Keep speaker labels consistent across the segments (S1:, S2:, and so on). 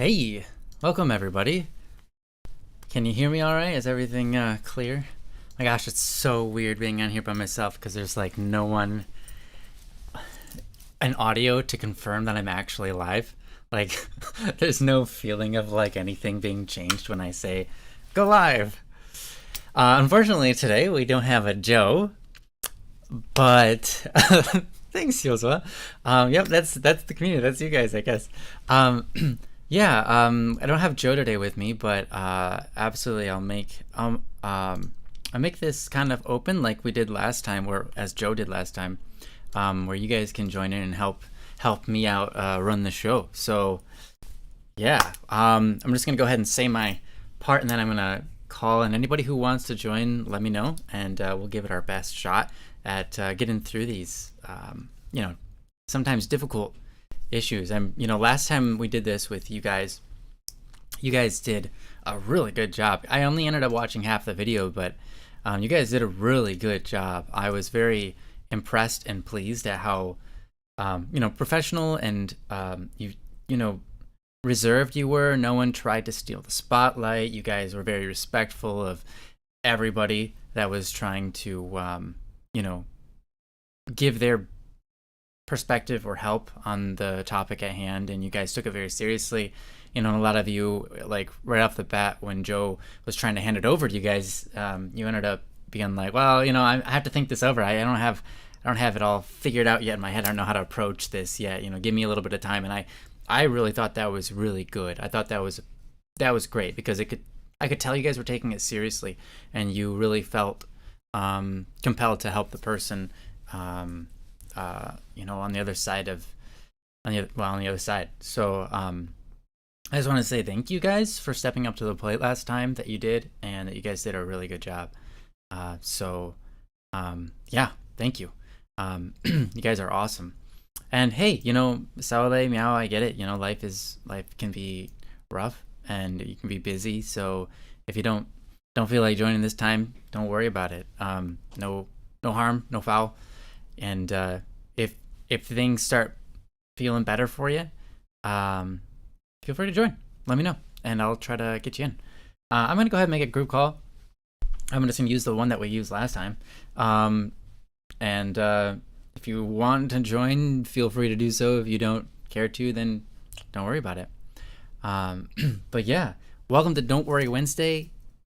S1: Hey, welcome everybody. Can you hear me all right? Is everything clear? My gosh, it's so weird being on here by myself because there's like no one, an audio to confirm that I'm actually live. Like, there's no feeling of like anything being changed when I say go live. Unfortunately, today we don't have a Joe, but thanks, Yosua. Yep, that's the community. That's you guys, I guess. Yeah, I don't have Joe today with me, but absolutely, I'll make this kind of open like we did last time, or as Joe did last time, where you guys can join in and help me out run the show. So yeah, I'm just gonna go ahead and say my part, and then I'm gonna call, and anybody who wants to join, let me know, and we'll give it our best shot at getting through these, sometimes difficult issues. Last time we did this with you guys did a really good job. I only ended up watching half the video, but you guys did a really good job. I was very impressed and pleased at how professional and reserved you were. No one tried to steal the spotlight. You guys were very respectful of everybody that was trying to give their perspective or help on the topic at hand, and you guys took it very seriously. A lot of you, like right off the bat when Joe was trying to hand it over to you guys, you ended up being like, well, I have to think this over. I don't have it all figured out yet in my head. I don't know how to approach this yet. Give me a little bit of time. And I really thought that was really good. I thought that was great because I could tell you guys were taking it seriously, and you really felt compelled to help the person on the other side. So I just want to say thank you guys for stepping up to the plate last time that you did, and that you guys did a really good job. Yeah, thank you. You guys are awesome. And hey, Saole, meow, I get it. Life can be rough and you can be busy. So if you don't feel like joining this time, don't worry about it. No harm, no foul. And if things start feeling better for you, feel free to join. Let me know, and I'll try to get you in. I'm gonna go ahead and make a group call. I'm just gonna use the one that we used last time. And if you want to join, feel free to do so. If you don't care to, then don't worry about it. But yeah, welcome to Don't Worry Wednesday.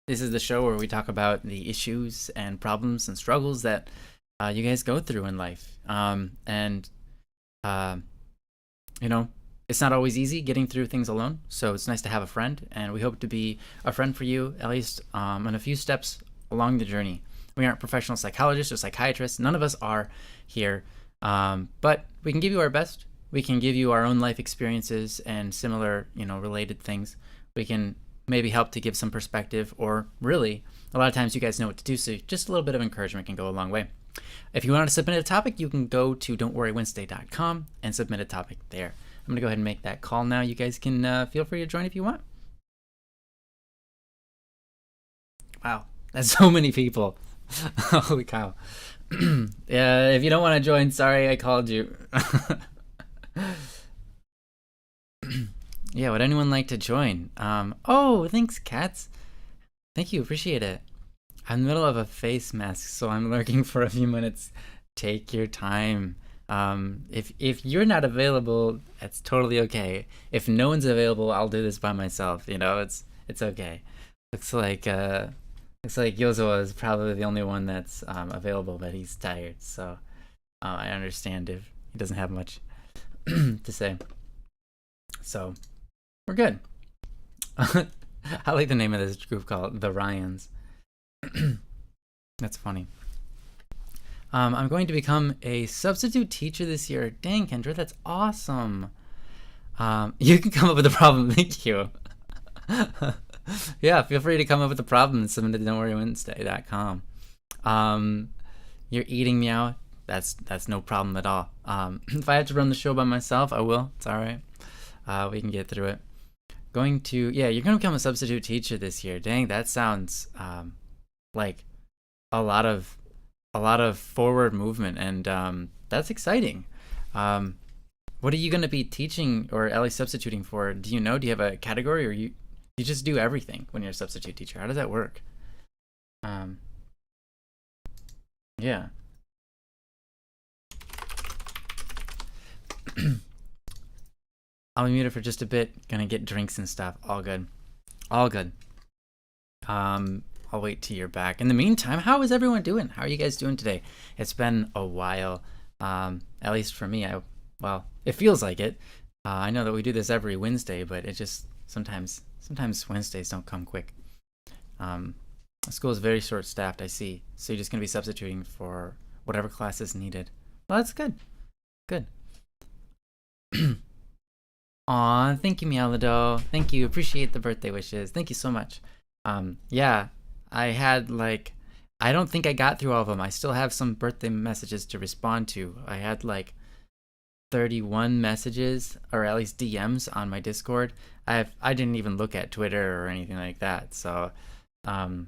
S1: This is the show where we talk about the issues and problems and struggles that you guys go through in life. It's not always easy getting through things alone, so it's nice to have a friend, and we hope to be a friend for you, at least in a few steps along the journey. We aren't professional psychologists or psychiatrists. None of us are here, but we can give you our best. We can give you our own life experiences and similar, related things. We can maybe help to give some perspective, or really, a lot of times you guys know what to do, so just a little bit of encouragement can go a long way. If you want to submit a topic, you can go to don'tworrywednesday.com and submit a topic there. I'm going to go ahead and make that call now. You guys can feel free to join if you want. Wow, that's so many people. Holy cow. Yeah, if you don't want to join, sorry I called you. Yeah, would anyone like to join? Oh, thanks, cats. Thank you, appreciate it. I'm in the middle of a face mask, so I'm lurking for a few minutes. Take your time. If you're not available, that's totally okay. If no one's available, I'll do this by myself. It's okay. Looks like Yozo is probably the only one that's available, but he's tired. So I understand if he doesn't have much to say. So we're good. I like the name of this group called the Ryans. That's funny. I'm going to become a substitute teacher this year. Dang, Kendra, that's awesome. You can come up with a problem. Thank you. Yeah, feel free to come up with a problem and submit it to don'tworrywednesday.com. You're eating meow. That's no problem at all. If I have to run the show by myself, I will. It's all right. We can get through it. You're going to become a substitute teacher this year. Dang, that sounds like a lot of forward movement, and that's exciting. What are you going to be teaching or at least substituting for? Do you know? Do you have a category, or you just do everything when you're a substitute teacher? How does that work? Um, yeah. I'll be muted for just a bit. Gonna get drinks and stuff. All good. All good. I'll wait till you're back. In the meantime, how is everyone doing? How are you guys doing today? It's been a while. At least for me, well, it feels like it. I know that we do this every Wednesday, but it just sometimes Wednesdays don't come quick. School is very short-staffed, I see. So you're just gonna be substituting for whatever class is needed. Well, that's good. Good. Aw, thank you, Mialado. Thank you. Appreciate the birthday wishes. Thank you so much. Yeah, I had I don't think I got through all of them. I still have some birthday messages to respond to. I had 31 messages, or at least DMs on my Discord. I didn't even look at Twitter or anything like that, so I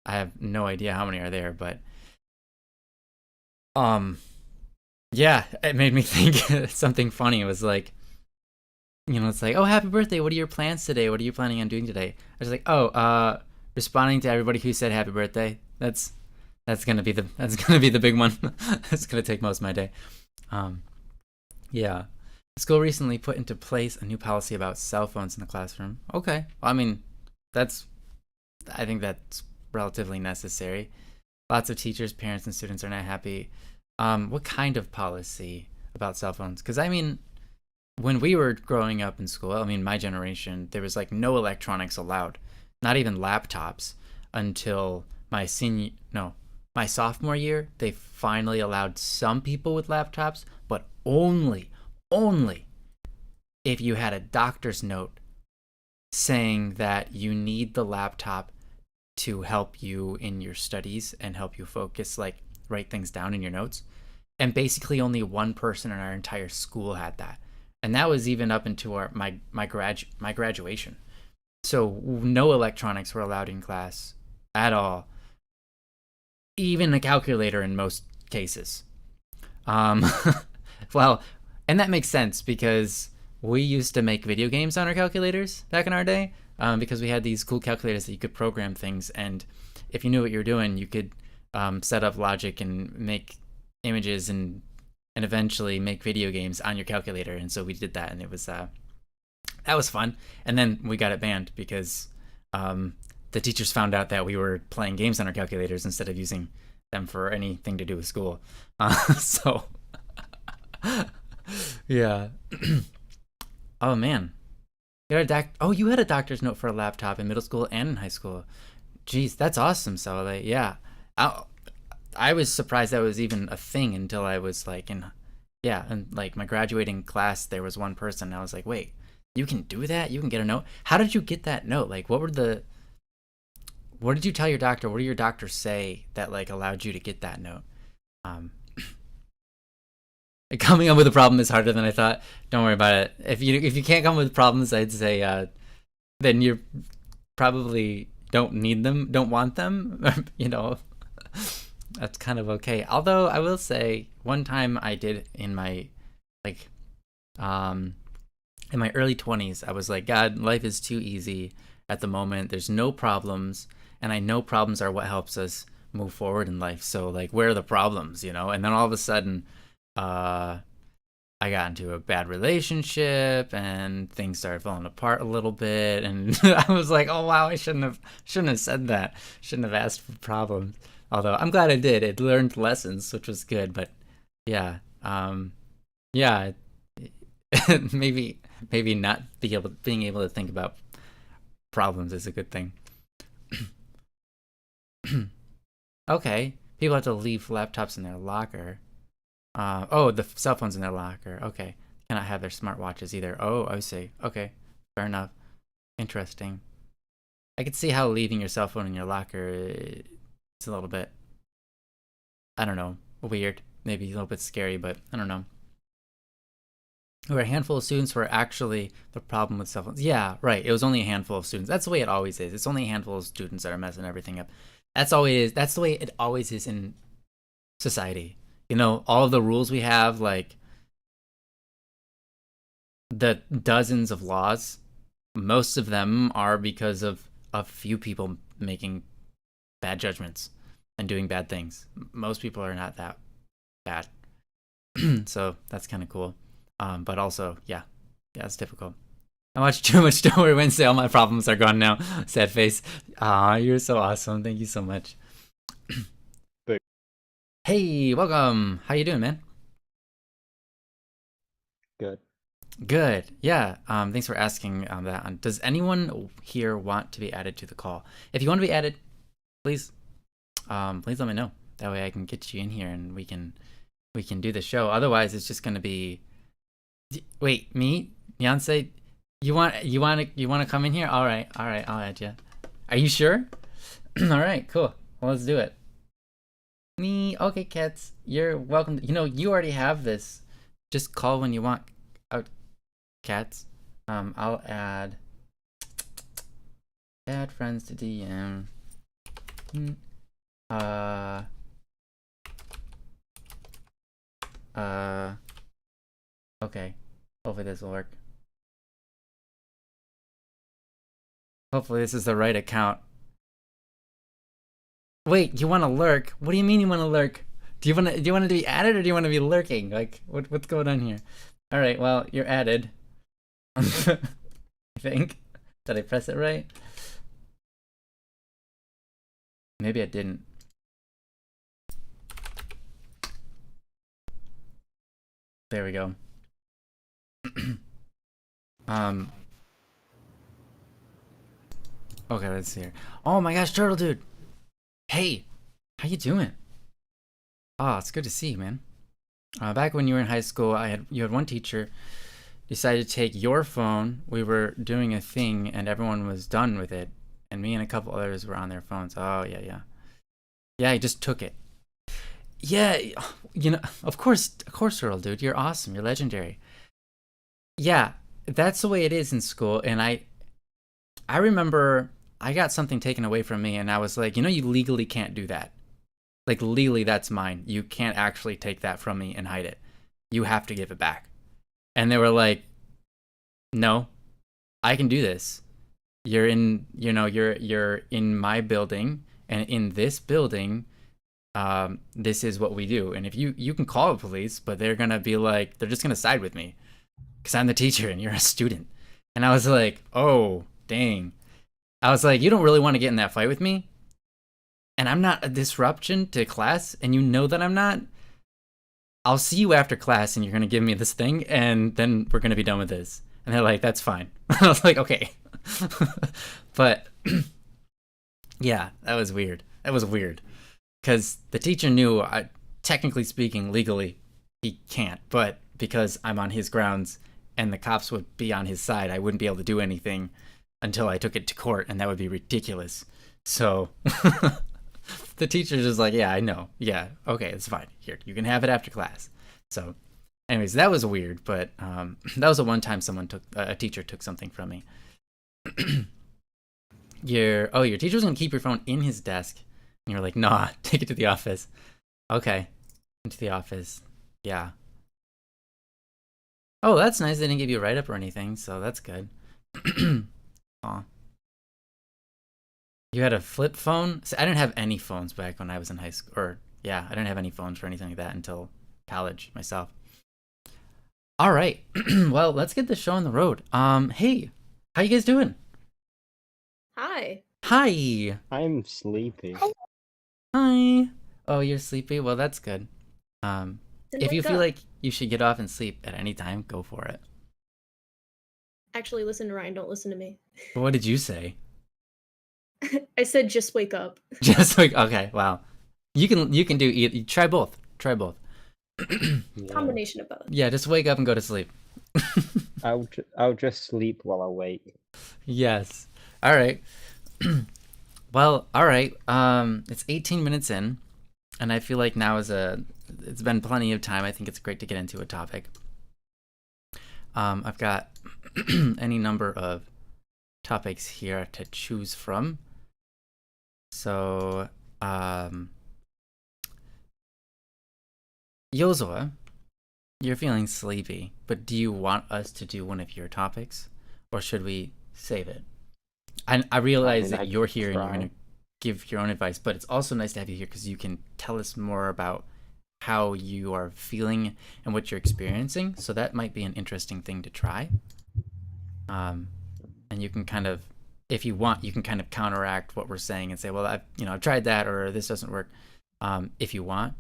S1: have no idea how many are there, but yeah, it made me think something funny. It was it's like, oh, happy birthday. What are your plans today? What are you planning on doing today? I was like, oh, responding to everybody who said happy birthday. That's gonna be the big one. That's gonna take most of my day. Yeah. School recently put into place a new policy about cell phones in the classroom. Okay. Well, I mean, I think that's relatively necessary. Lots of teachers, parents, and students are not happy. What kind of policy about cell phones? Because I mean, when we were growing up in school, I mean, my generation, there was no electronics allowed, not even laptops, until my sophomore year. They finally allowed some people with laptops, but only if you had a doctor's note saying that you need the laptop to help you in your studies and help you focus, write things down in your notes. And basically only one person in our entire school had that. And that was even up into my graduation. So no electronics were allowed in class at all. Even a calculator in most cases. Well, and that makes sense because we used to make video games on our calculators back in our day, because we had these cool calculators that you could program things, and if you knew what you were doing, you could set up logic and make images and eventually make video games on your calculator. And so we did that, and it was that was fun. And then we got it banned because the teachers found out that we were playing games on our calculators instead of using them for anything to do with school. So yeah. Oh man, you had a doctor's note for a laptop in middle school and in high school. Jeez, that's awesome, Saleh. Yeah, I was surprised that was even a thing until I was in my graduating class. There was one person, and I was like, wait, you can do that? You can get a note? How did you get that note? What did you tell your doctor? What did your doctor say that allowed you to get that note? Coming up with a problem is harder than I thought. Don't worry about it. If you can't come up with problems, I'd say then you probably don't need them, don't want them. That's kind of okay. Although I will say, one time I did in my in my early 20s, I was like, God, life is too easy at the moment. There's no problems, and I know problems are what helps us move forward in life. So where are the problems, And then all of a sudden, I got into a bad relationship and things started falling apart a little bit, and I was like, oh wow, I shouldn't have said that. Shouldn't have asked for problems. Although I'm glad I did. It learned lessons, which was good. But yeah, yeah, maybe not being able to think about problems is a good thing. Okay, people have to leave laptops in their locker. The cell phones in their locker. Okay, cannot have their smartwatches either. Oh, I see. Okay, fair enough. Interesting. I could see how leaving your cell phone in your locker, it's a little bit, I don't know, weird. Maybe a little bit scary, but I don't know. There were a handful of students who were actually the problem with cell phones. Yeah, right. It was only a handful of students. That's the way it always is. It's only a handful of students that are messing everything up. That's the way it always is in society. All of the rules we have, the dozens of laws, most of them are because of a few people making bad judgments and doing bad things. Most people are not that bad. So that's kind of cool. But also, yeah, it's difficult. I watched too much Don't Worry Wednesday. All my problems are gone now. Sad face. You're so awesome. Thank you so much. Hey, welcome. How you doing, man?
S2: Good.
S1: Good. Yeah. Thanks for asking that. Does anyone here want to be added to the call? If you want to be added, please, please let me know. That way I can get you in here and we can do the show. Otherwise, it's just gonna be. Wait, me, Beyonce, you want to come in here? All right, I'll add you. Are you sure? All right, cool. Well, let's do it. Me, okay, cats. You're welcome. You know, you already have this. Just call when you want. Cats. I'll add friends to DM. Okay. Hopefully this will work. Hopefully this is the right account. Wait, you want to lurk? What do you mean you want to lurk? Do you want to be added or do you want to be lurking? Like, what's going on here? All right, well, you're added. I think. Did I press it right? Maybe I didn't. There we go. Okay, let's see here. Oh my gosh, Turtle Dude. Hey, how you doing? Oh, it's good to see you, man. Back when you were in high school, you had one teacher decided to take your phone. We were doing a thing, and everyone was done with it, and me and a couple others were on their phones. Oh yeah. Yeah, he just took it. Yeah, you know, of course, Turtle Dude, you're awesome. You're legendary. Yeah, that's the way it is in school, and I remember I got something taken away from me, and I was like, you know, you legally can't do that. Like, legally, that's mine. You can't actually take that from me and hide it. You have to give it back. And they were like, no, I can do this. You're in, you know, you're in my building, and in this building, this is what we do. And if you can call the police, but they're gonna be like, they're just gonna side with me because I'm the teacher and you're a student. And I was like, oh, dang. I was like, you don't really want to get in that fight with me? And I'm not a disruption to class, and you know that I'm not. I'll see you after class, and you're going to give me this thing, and then we're going to be done with this. And they're like, that's fine. I was like, okay. But, yeah, that was weird. That was weird. Because the teacher knew, technically speaking, legally, he can't. But because I'm on his grounds, and the cops would be on his side, I wouldn't be able to do anything until I took it to court, and that would be ridiculous. So... The teacher's just like, yeah, I know. Yeah, okay, it's fine. Here, you can have it after class. So, anyways, that was weird, but that was the one time a teacher took something from me. Your teacher was gonna keep your phone in his desk, and you're like, nah, take it to the office. Okay, into the office. Yeah. Oh, that's nice. They didn't give you a write up or anything, so that's good. Aw. You had a flip phone? So I didn't have any phones back when I was in high school. Or, yeah, I didn't have any phones or anything like that until college myself. All right. Well, let's get the show on the road. Hey, how you guys doing?
S3: Hi.
S1: Hi.
S2: I'm sleepy.
S1: Hi. Oh, you're sleepy? Well, that's good.
S3: Then
S1: If you
S3: wake
S1: feel
S3: up.
S1: like you should get off and sleep at any time, go for it.
S3: Actually, listen to Ryan. Don't listen to me.
S1: But what did you say?
S3: I said just wake up.
S1: Just like, okay, wow. You can do either. Try both. Try both.
S2: Yeah.
S3: Combination of both.
S1: Yeah, just wake up and go to sleep.
S2: I'll just sleep while I wait.
S1: Yes. All right. Well, all right. It's 18 minutes in, and I feel like now it's been plenty of time. I think it's great to get into a topic. I've got any number of topics here to choose from. So, Yozoa, You're feeling sleepy, but do you want us to do one of your topics, or should we save it? I realize that
S2: I
S1: you're
S2: could
S1: here and you're going
S2: try.
S1: to give your own advice, but it's also nice to have you here because you can tell us more about how you are feeling and what you're experiencing. So that might be an interesting thing to try. And you can kind of, if you want, you can kind of counteract what we're saying and say, well, I've tried that, or this doesn't work, if you want.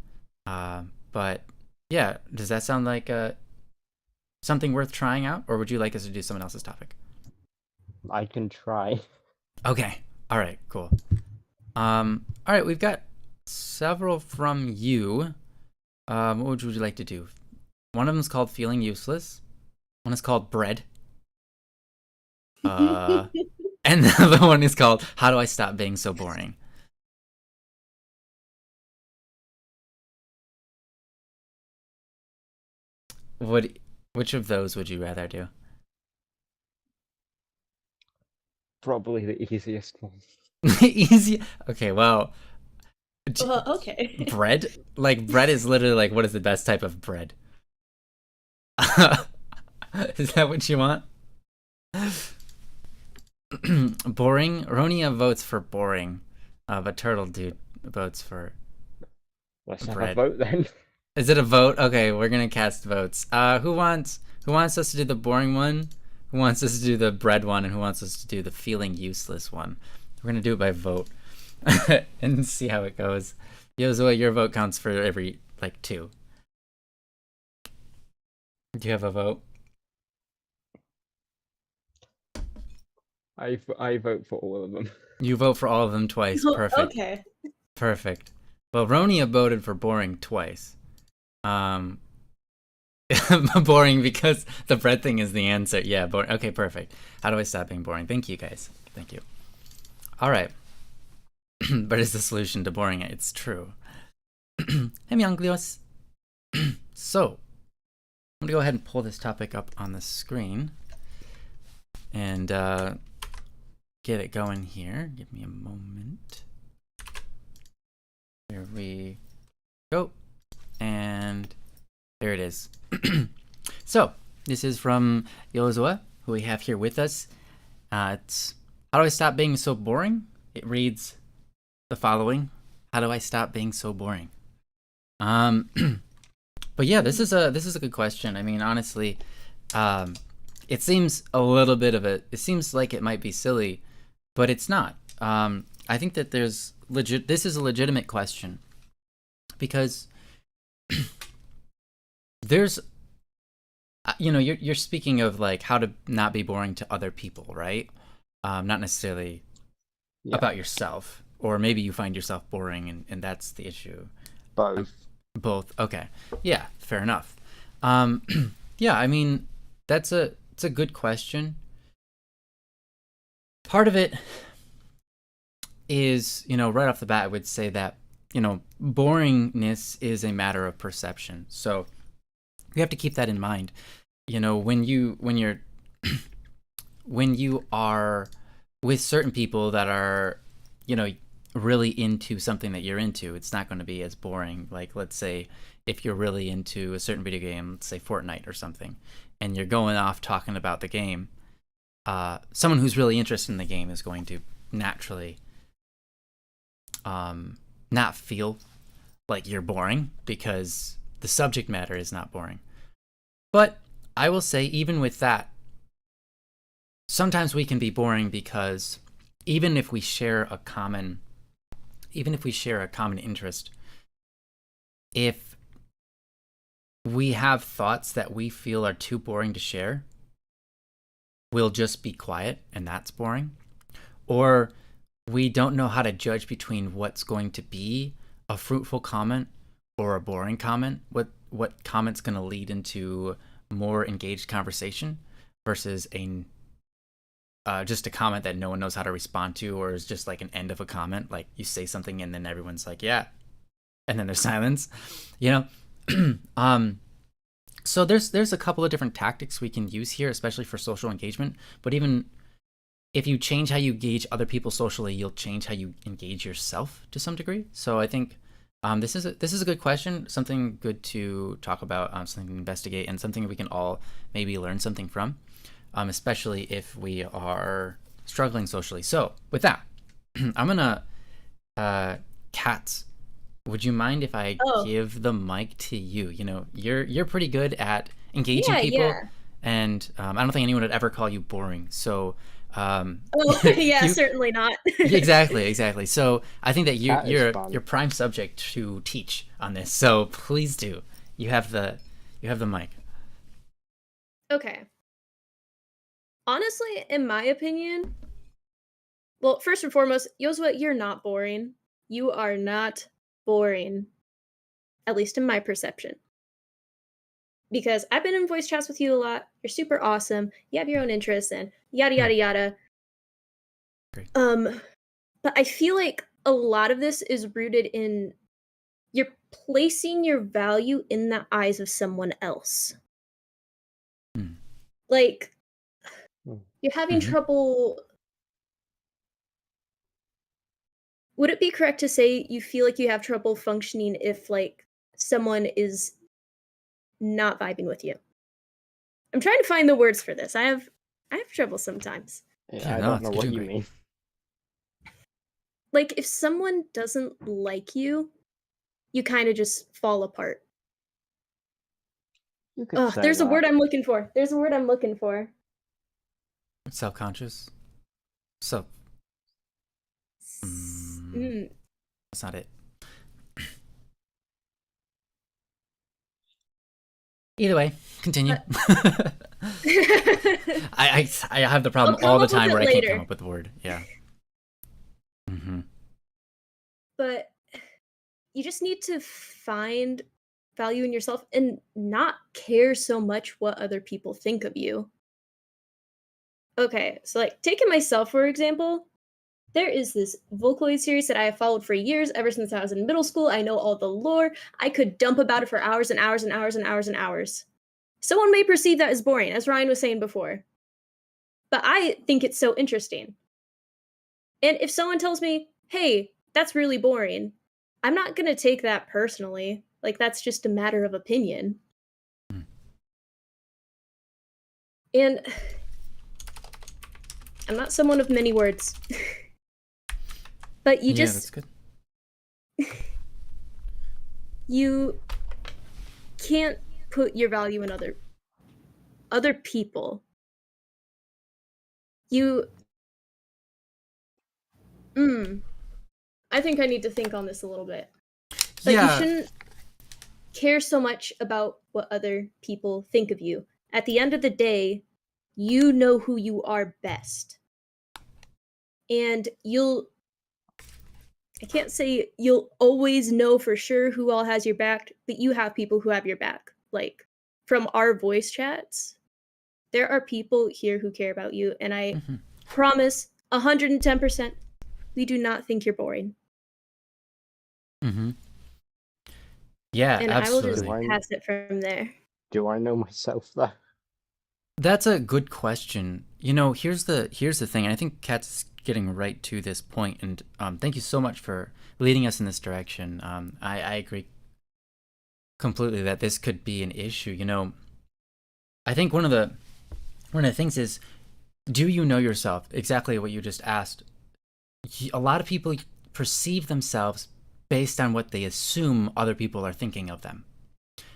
S1: But yeah, does that sound like something worth trying out, or would you like us to do someone else's topic?
S2: I can try.
S1: Okay. All right. Cool. All right. We've got several from you. What would you like to do? One of them is called feeling useless. One is called bread. And the other one is called how do I stop being so boring? Which of those would you rather do?
S2: Probably the easiest one.
S1: Easy. Okay, well,
S3: Okay.
S1: bread? Like, bread is literally like, what is the best type of bread? Is that what you want? Boring? Ronia votes for boring. But Turtle Dude votes for
S2: Let's have a
S1: bread.
S2: vote then.
S1: Is it a vote? Okay, we're gonna cast votes. Who wants us to do the boring one? Who wants us to do the bread one? And who wants us to do the feeling useless one? We're gonna do it by vote and see how it goes. Yozua, your vote counts for every like 2. Do you have a vote?
S2: I vote for all of them.
S1: You vote for all of them twice. Perfect.
S3: Okay.
S1: Perfect. Well, Ronia voted for boring twice. Boring because the bread thing is the answer. Yeah, boring. Okay, perfect. How do I stop being boring? Thank you, guys. Thank you. All right. But it's the solution to boring. It's true. Hey, Mianglios. So, I'm going to go ahead and pull this topic up on the screen and get it going here. Give me a moment. Here we go. And there it is. So, this is from Yozua, who we have here with us. It's how do I stop being so boring? It reads the following: how do I stop being so boring? But yeah, this is a good question. I mean, honestly, it seems a little bit of it seems like it might be silly, but it's not. I think that this is a legitimate question because there's you're speaking of like how to not be boring to other people, right? Not necessarily about yourself, or maybe you find yourself boring and that's the issue.
S2: Both.
S1: Both. Okay. Yeah, fair enough. Yeah, I mean, it's a good question. Part of it is, right off the bat, I would say that, boringness is a matter of perception. So you have to keep that in mind. When you are with certain people that are, really into something that you're into, it's not going to be as boring. Like, let's say if you're really into a certain video game, let's say Fortnite or something, and you're going off talking about the game, someone who's really interested in the game is going to naturally not feel like you're boring because the subject matter is not boring. But I will say, even with that, sometimes we can be boring because even if we share a common interest, if we have thoughts that we feel are too boring to share, we'll just be quiet and that's boring. Or we don't know how to judge between what's going to be a fruitful comment or a boring comment. What comment's going to lead into more engaged conversation versus just a comment that no one knows how to respond to, or is just like an end of a comment. Like you say something and then everyone's like, yeah. And then there's silence, So there's a couple of different tactics we can use here, especially for social engagement. But even if you change how you gauge other people socially, you'll change how you engage yourself to some degree. So I think This is a good question. Something good to talk about. Something to investigate, and something we can all maybe learn something from. Especially if we are struggling socially. So with that, I'm gonna Katz. Would you mind if I
S3: Oh,
S1: give the mic to you? You know, you're pretty good at engaging
S3: yeah,
S1: people,
S3: yeah.
S1: and I don't think anyone would ever call you boring. So
S3: Oh, yeah,
S1: you
S3: certainly not.
S1: exactly. So I think that
S2: Cat is
S1: you're
S2: fun.
S1: prime subject to teach on this. So please do. You have the mic.
S3: Okay. Honestly, in my opinion, well, first and foremost, Yosua, you're not boring. You are not boring, at least in my perception. Because I've been in voice chats with you a lot. You're super awesome. You have your own interests and yada
S1: Hmm,
S3: yada yada.
S1: great.
S3: Um, but I feel like a lot of this is rooted in you're placing your value in the eyes of someone else.
S1: Hmm.
S3: Like
S2: Mm.
S3: you're having
S1: Mm-hmm.
S3: trouble. Would it be correct to say you feel like you have trouble functioning if like someone is not vibing with you? I'm trying to find the words for this. I have trouble sometimes.
S1: Yeah,
S2: I
S1: no,
S2: don't know
S1: you're
S2: what
S1: doing
S2: you
S1: great.
S2: mean.
S3: Like if someone doesn't like you, you kind of just fall apart.
S2: You could
S3: Oh,
S2: say
S3: there's a
S2: that.
S3: word I'm looking for. There's a word I'm looking for.
S1: Self-conscious. So
S3: S- mm.
S1: that's not it. Either way, continue.
S3: Uh,
S1: I have the
S3: I'll
S1: problem all
S3: come
S1: the
S3: up with
S1: time
S3: it
S1: where I can't come
S3: later.
S1: up with the word. Yeah. Mm-hmm.
S3: But you just need to find value in yourself and not care so much what other people think of you. Okay, so like taking myself for example, there is this Vocaloid series that I have followed for years, ever since I was in middle school. I know all the lore. I could dump about it for hours and hours and hours and hours and hours. Someone may perceive that as boring, as Ryan was saying before, but I think it's so interesting. And if someone tells me, hey, that's really boring, I'm not gonna take that personally. Like, that's just a matter of opinion. And I'm not someone of many words. But you
S1: Yeah,
S3: just,
S1: that's good.
S3: you can't put your value in other people. You, mm, I think I need to think on this a little bit. But you
S1: Yeah.
S3: shouldn't care so much about what other people think of you. At the end of the day, you know who you are best. And I can't say you'll always know for sure who all has your back, but you have people who have your back. Like from our voice chats, there are people here who care about you, and I
S1: Mm-hmm.
S3: promise 110% we do not think you're boring.
S1: Mm-hmm. Yeah,
S3: And I will just
S2: Do
S1: absolutely.
S2: I
S3: pass it from there.
S2: do I know myself though?
S1: That's a good question. You know, here's the thing, and I think Kat's getting right to this point, and thank you so much for leading us in this direction. I agree completely that this could be an issue. You know, I think one of the things is, do you know yourself? Exactly what you just asked. A lot of people perceive themselves based on what they assume other people are thinking of them.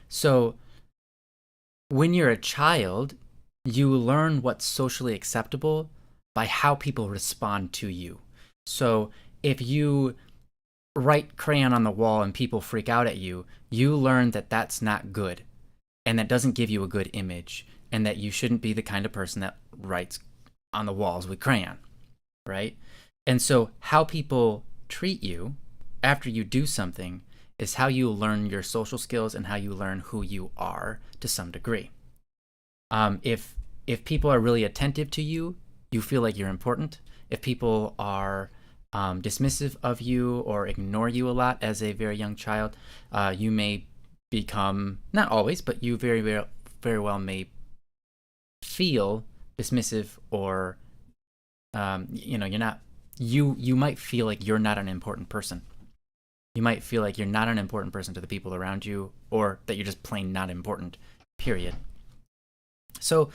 S1: So when you're a child, you learn what's socially acceptable by how people respond to you. So if you write crayon on the wall and people freak out at you, you learn that that's not good and that doesn't give you a good image and that you shouldn't be the kind of person that writes on the walls with crayon, right? And so how people treat you after you do something is how you learn your social skills and how you learn who you are to some degree. If people are really attentive to you, you feel like you're important. If people are dismissive of you or ignore you a lot as a very young child, you may become, not always, but you very well may feel dismissive or you know, you might feel like you're not an important person. You might feel like you're not an important person to the people around you, or that you're just plain not important, period. So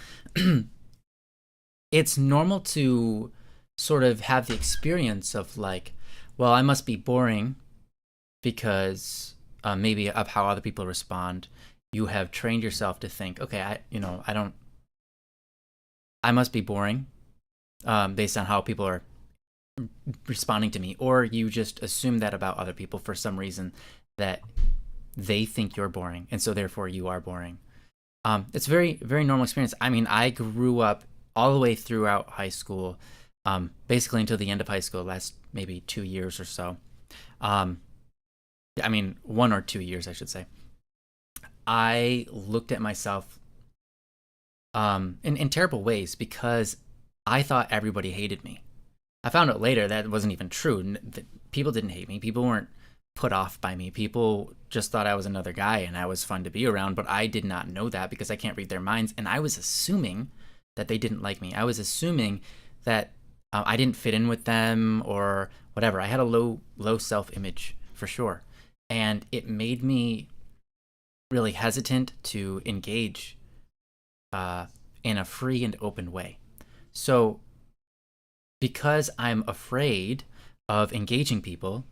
S1: it's normal to sort of have the experience of like, well, I must be boring because maybe of how other people respond. You have trained yourself to think, okay, I must be boring based on how people are responding to me, or you just assume that about other people for some reason, that they think you're boring, and so therefore you are boring. It's a very, very normal experience. I mean, I grew up all the way throughout high school, basically until the end of high school, last maybe 2 years or so. I mean, 1 or 2 years, I should say. I looked at myself in terrible ways because I thought everybody hated me. I found out later that wasn't even true. People didn't hate me. People weren't put off by me. People just thought I was another guy and I was fun to be around, but I did not know that because I can't read their minds. And I was assuming that they didn't like me. I was assuming that I didn't fit in with them or whatever. I had a low self-image for sure. And it made me really hesitant to engage in a free and open way. So because I'm afraid of engaging people,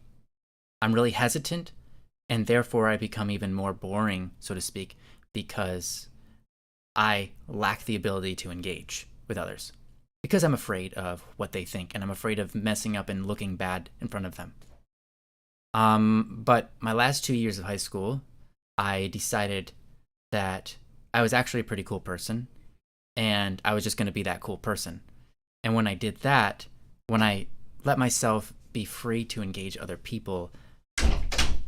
S1: I'm really hesitant, and therefore I become even more boring, so to speak, because I lack the ability to engage with others. Because I'm afraid of what they think, and I'm afraid of messing up and looking bad in front of them. But my last 2 years of high school, I decided that I was actually a pretty cool person, and I was just going to be that cool person. And when I did that, when I let myself be free to engage other people,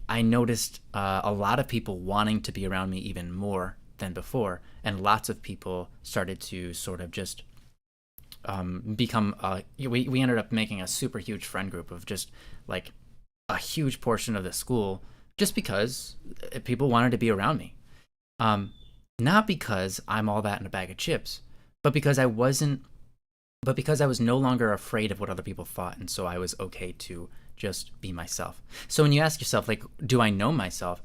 S1: I noticed a lot of people wanting to be around me even more than before, and lots of people started to sort of just become. We ended up making a super huge friend group of just like a huge portion of the school, just because people wanted to be around me. Not because I'm all that in a bag of chips, but because I was no longer afraid of what other people thought, and so I was okay to just be myself. So when you ask yourself, like, do I know myself?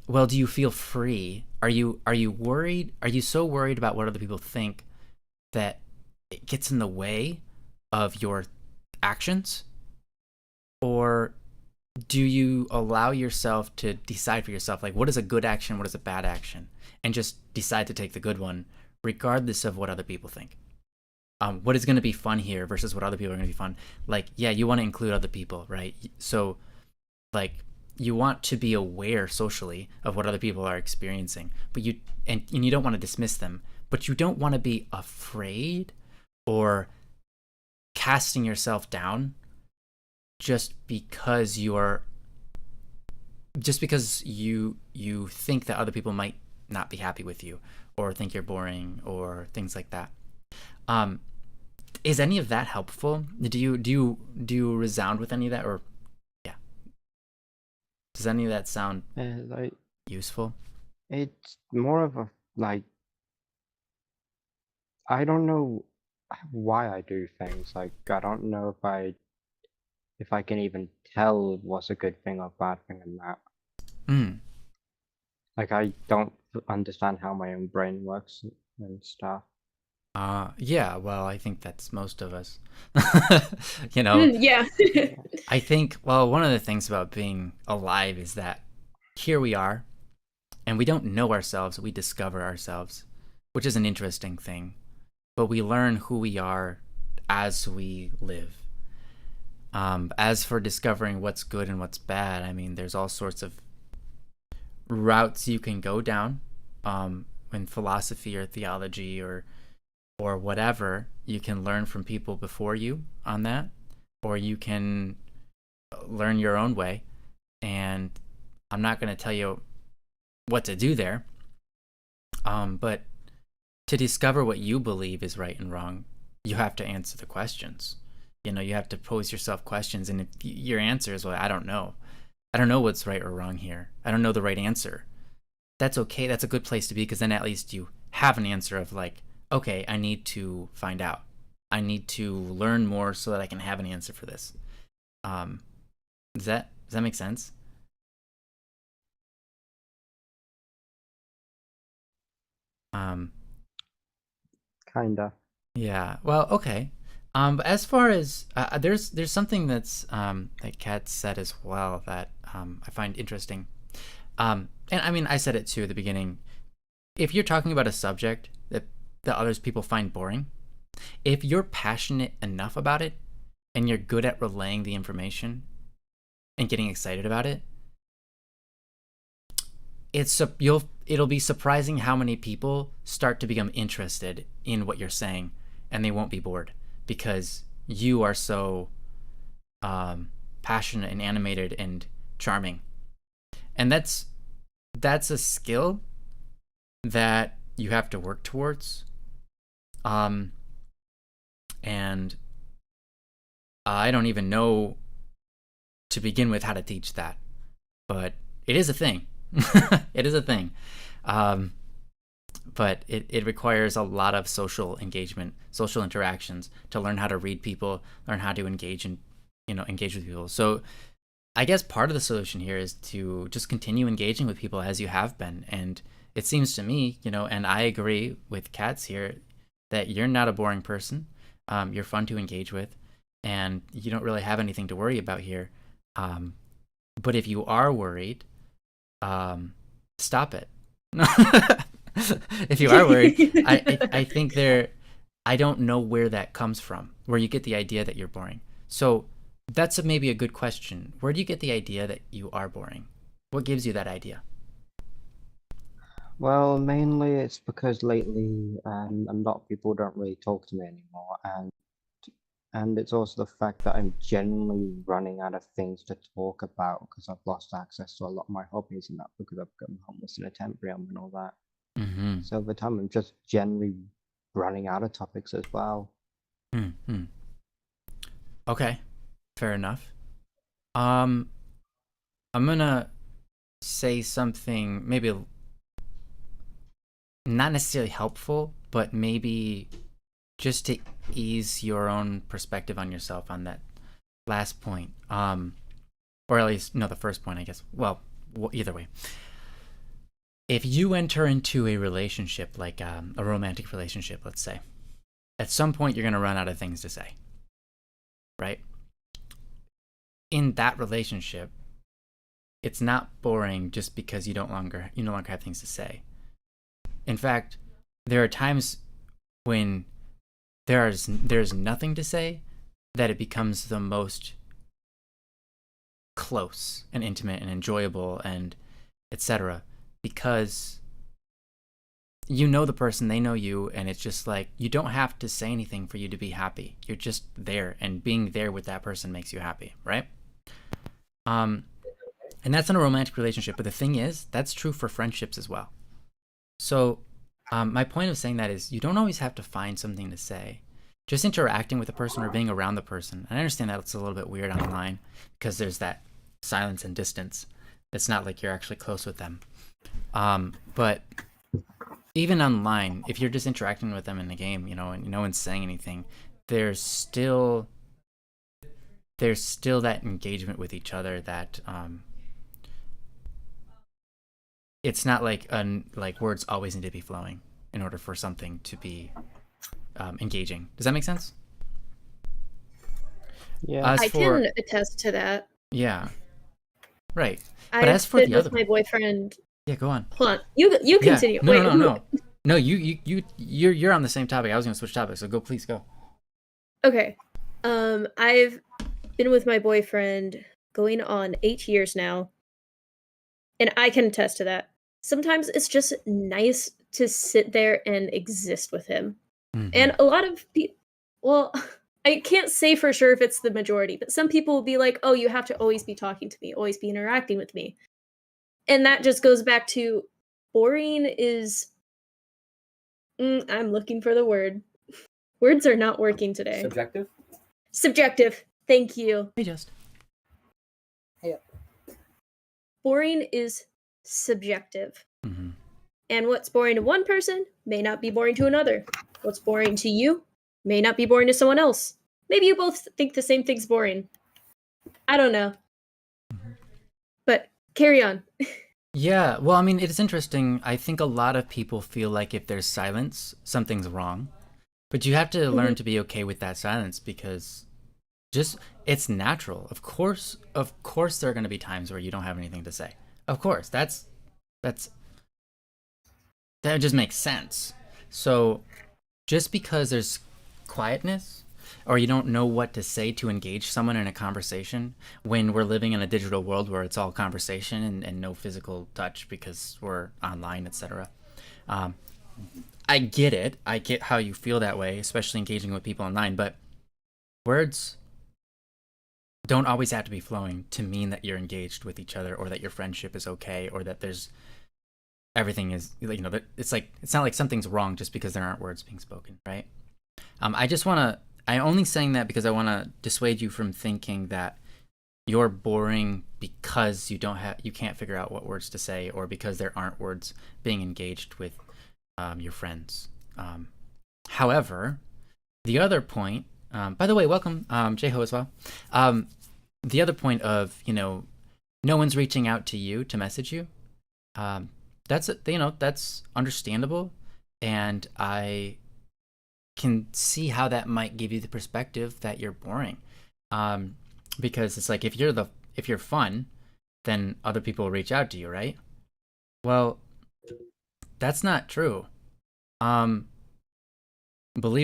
S1: Well, do you feel free? Are you worried? Are you so worried about what other people think that it gets in the way of your actions? Or do you allow yourself to decide for yourself, like, what is a good action, what is a bad action, and just decide to take the good one regardless of what other people think? What is going to be fun here versus what other people are going to be fun? Like, yeah, you want to include other people, right? So, like, you want to be aware socially of what other people are experiencing, but you don't want to dismiss them, but you don't want to be afraid or casting yourself down just because you think that other people might not be happy with you or think you're boring or things like that. Is any of that helpful? Do you resound with any of that, or yeah? Does any of that sound
S2: like
S1: useful?
S2: it's more of a like I don't know why I do things. Like I don't know if I can even tell what's a good thing or bad thing in that. Like I don't understand how my own brain works and stuff.
S1: Yeah, well, I think that's most of us.
S3: Yeah.
S1: I think, well, one of the things about being alive is that here we are, and we don't know ourselves, we discover ourselves, which is an interesting thing. But we learn who we are as we live. As for discovering what's good and what's bad, I mean, there's all sorts of routes you can go down in philosophy or theology or whatever. You can learn from people before you on that, or you can learn your own way. And I'm not going to tell you what to do there, but to discover what you believe is right and wrong, you have to answer the questions. You have to pose yourself questions, and if your answer is, well, I don't know what's right or wrong here, I don't know the right answer, that's okay. That's a good place to be, because then at least you have an answer of like, okay, I need to find out, I need to learn more so that I can have an answer for this. Does that Does that make sense?
S2: Kinda.
S1: Yeah. Well, okay. But as far as there's something that's that Kat said as well that I find interesting. And I mean, I said it too at the beginning. If you're talking about a subject that others people find boring, if you're passionate enough about it and you're good at relaying the information and getting excited about it, it'll be surprising how many people start to become interested in what you're saying, and they won't be bored because you are so passionate and animated and charming. And that's a skill that you have to work towards. And I don't even know to begin with how to teach that, but it is a thing. It is a thing. But it requires a lot of social engagement, social interactions to learn how to read people, learn how to engage with people. So I guess part of the solution here is to just continue engaging with people as you have been. And it seems to me, and I agree with Katz here, that you're not a boring person. You're fun to engage with, and you don't really have anything to worry about here. But if you are worried, stop it. If you are worried, I think I don't know where that comes from, where you get the idea that you're boring. So that's maybe a good question. Where do you get the idea that you are boring? What gives you that idea?
S2: Well, mainly it's because lately a lot of people don't really talk to me anymore, and it's also the fact that I'm generally running out of things to talk about because I've lost access to a lot of my hobbies and that because I've become homeless in a temporary home and all that.
S1: Mm-hmm.
S2: So over time, I'm just generally running out of topics as well.
S1: Mm-hmm. Okay, fair enough. I'm gonna say something maybe not necessarily helpful, but maybe just to ease your own perspective on yourself on that last point. Or at least, no, the first point, I guess. Well, either way. If you enter into a relationship, like a romantic relationship, let's say, at some point you're going to run out of things to say, right? In that relationship, it's not boring just because you no longer have things to say. In fact, there are times when there's nothing to say that it becomes the most close and intimate and enjoyable and etc. because you know the person, they know you, and it's just like you don't have to say anything for you to be happy. You're just there, and being there with that person makes you happy, right? And that's in a romantic relationship, but the thing is, that's true for friendships as well. So my point of saying that is you don't always have to find something to say. Just interacting with the person or being around the person. And I understand that it's a little bit weird online because there's that silence and distance. It's not like you're actually close with them. But even online, if you're just interacting with them in the game, and no one's saying anything, there's still that engagement with each other that it's not like words always need to be flowing in order for something to be engaging. Does that make sense?
S2: Yeah.
S3: I can attest to that.
S1: Yeah. Right. But
S3: I've
S1: as for
S3: been
S1: the
S3: with
S1: other
S3: my boyfriend.
S1: Yeah, go on.
S3: Hold on. You continue.
S1: No,
S3: Wait,
S1: no. No, you're on the same topic. I was gonna switch topics, so please go.
S3: Okay. I've been with my boyfriend going on 8 years now, and I can attest to that. Sometimes it's just nice to sit there and exist with him.
S1: Mm-hmm.
S3: And a lot of people, well, I can't say for sure if it's the majority, but some people will be like, oh, you have to always be talking to me, always be interacting with me. And that just goes back to boring is. I'm looking for the word. Words are not working today.
S4: Subjective?
S3: Subjective. Thank you.
S1: Hey, just.
S4: Hey.
S3: Boring is subjective.
S1: Mm-hmm.
S3: And what's boring to one person may not be boring to another. What's boring to you may not be boring to someone else. Maybe you both think the same thing's boring. I don't know. But carry on.
S1: Yeah, well, I mean, it's interesting. I think a lot of people feel like if there's silence, something's wrong. But you have to learn to be okay with that silence because just it's natural. Of course there are going to be times where you don't have anything to say. Of course. That's that just makes sense. So, just because there's quietness or you don't know what to say to engage someone in a conversation when we're living in a digital world where it's all conversation and no physical touch because we're online, etc. I get it. I get how you feel that way, especially engaging with people online, but words don't always have to be flowing to mean that you're engaged with each other or that your friendship is okay or that there's everything is, it's like it's not like something's wrong just because there aren't words being spoken, right? I'm only saying that because I want to dissuade you from thinking that you're boring because you can't figure out what words to say or because there aren't words being engaged with your friends. However, the other point, by the way, welcome Jeho as well. The other point of no one's reaching out to you to message you. That's understandable, and I can see how that might give you the perspective that you're boring, because it's like if you're fun, then other people will reach out to you, right? Well, that's not true. Believe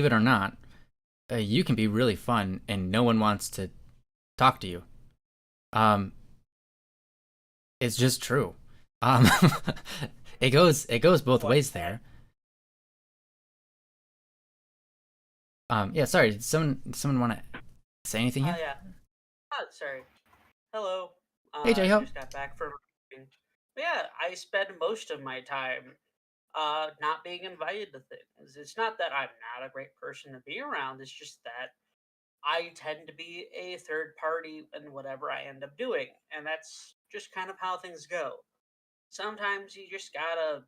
S1: it or not, you can be really fun and no one wants to talk to you. It's just true. It goes both ways there. Yeah, sorry, did someone want to say anything here?
S5: Yeah. Oh, sorry. Hello.
S1: Hey, Jeho.
S5: Just got back from. Yeah, I spend most of my time not being invited to things. It's not that I'm not a great person to be around. It's just that I tend to be a third party in whatever I end up doing, and that's just kind of how things go. Sometimes you just gotta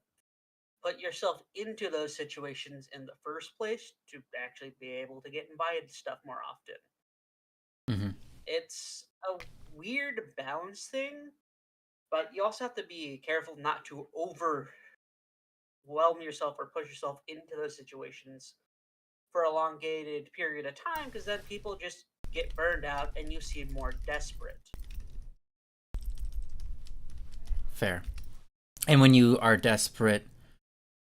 S5: put yourself into those situations in the first place to actually be able to get invited to stuff more often.
S1: Mm-hmm.
S5: It's a weird balance thing, but you also have to be careful not to overwhelm yourself or push yourself into those situations for a elongated period of time, because then people just get burned out and you seem more desperate.
S1: Fair. And when you are desperate,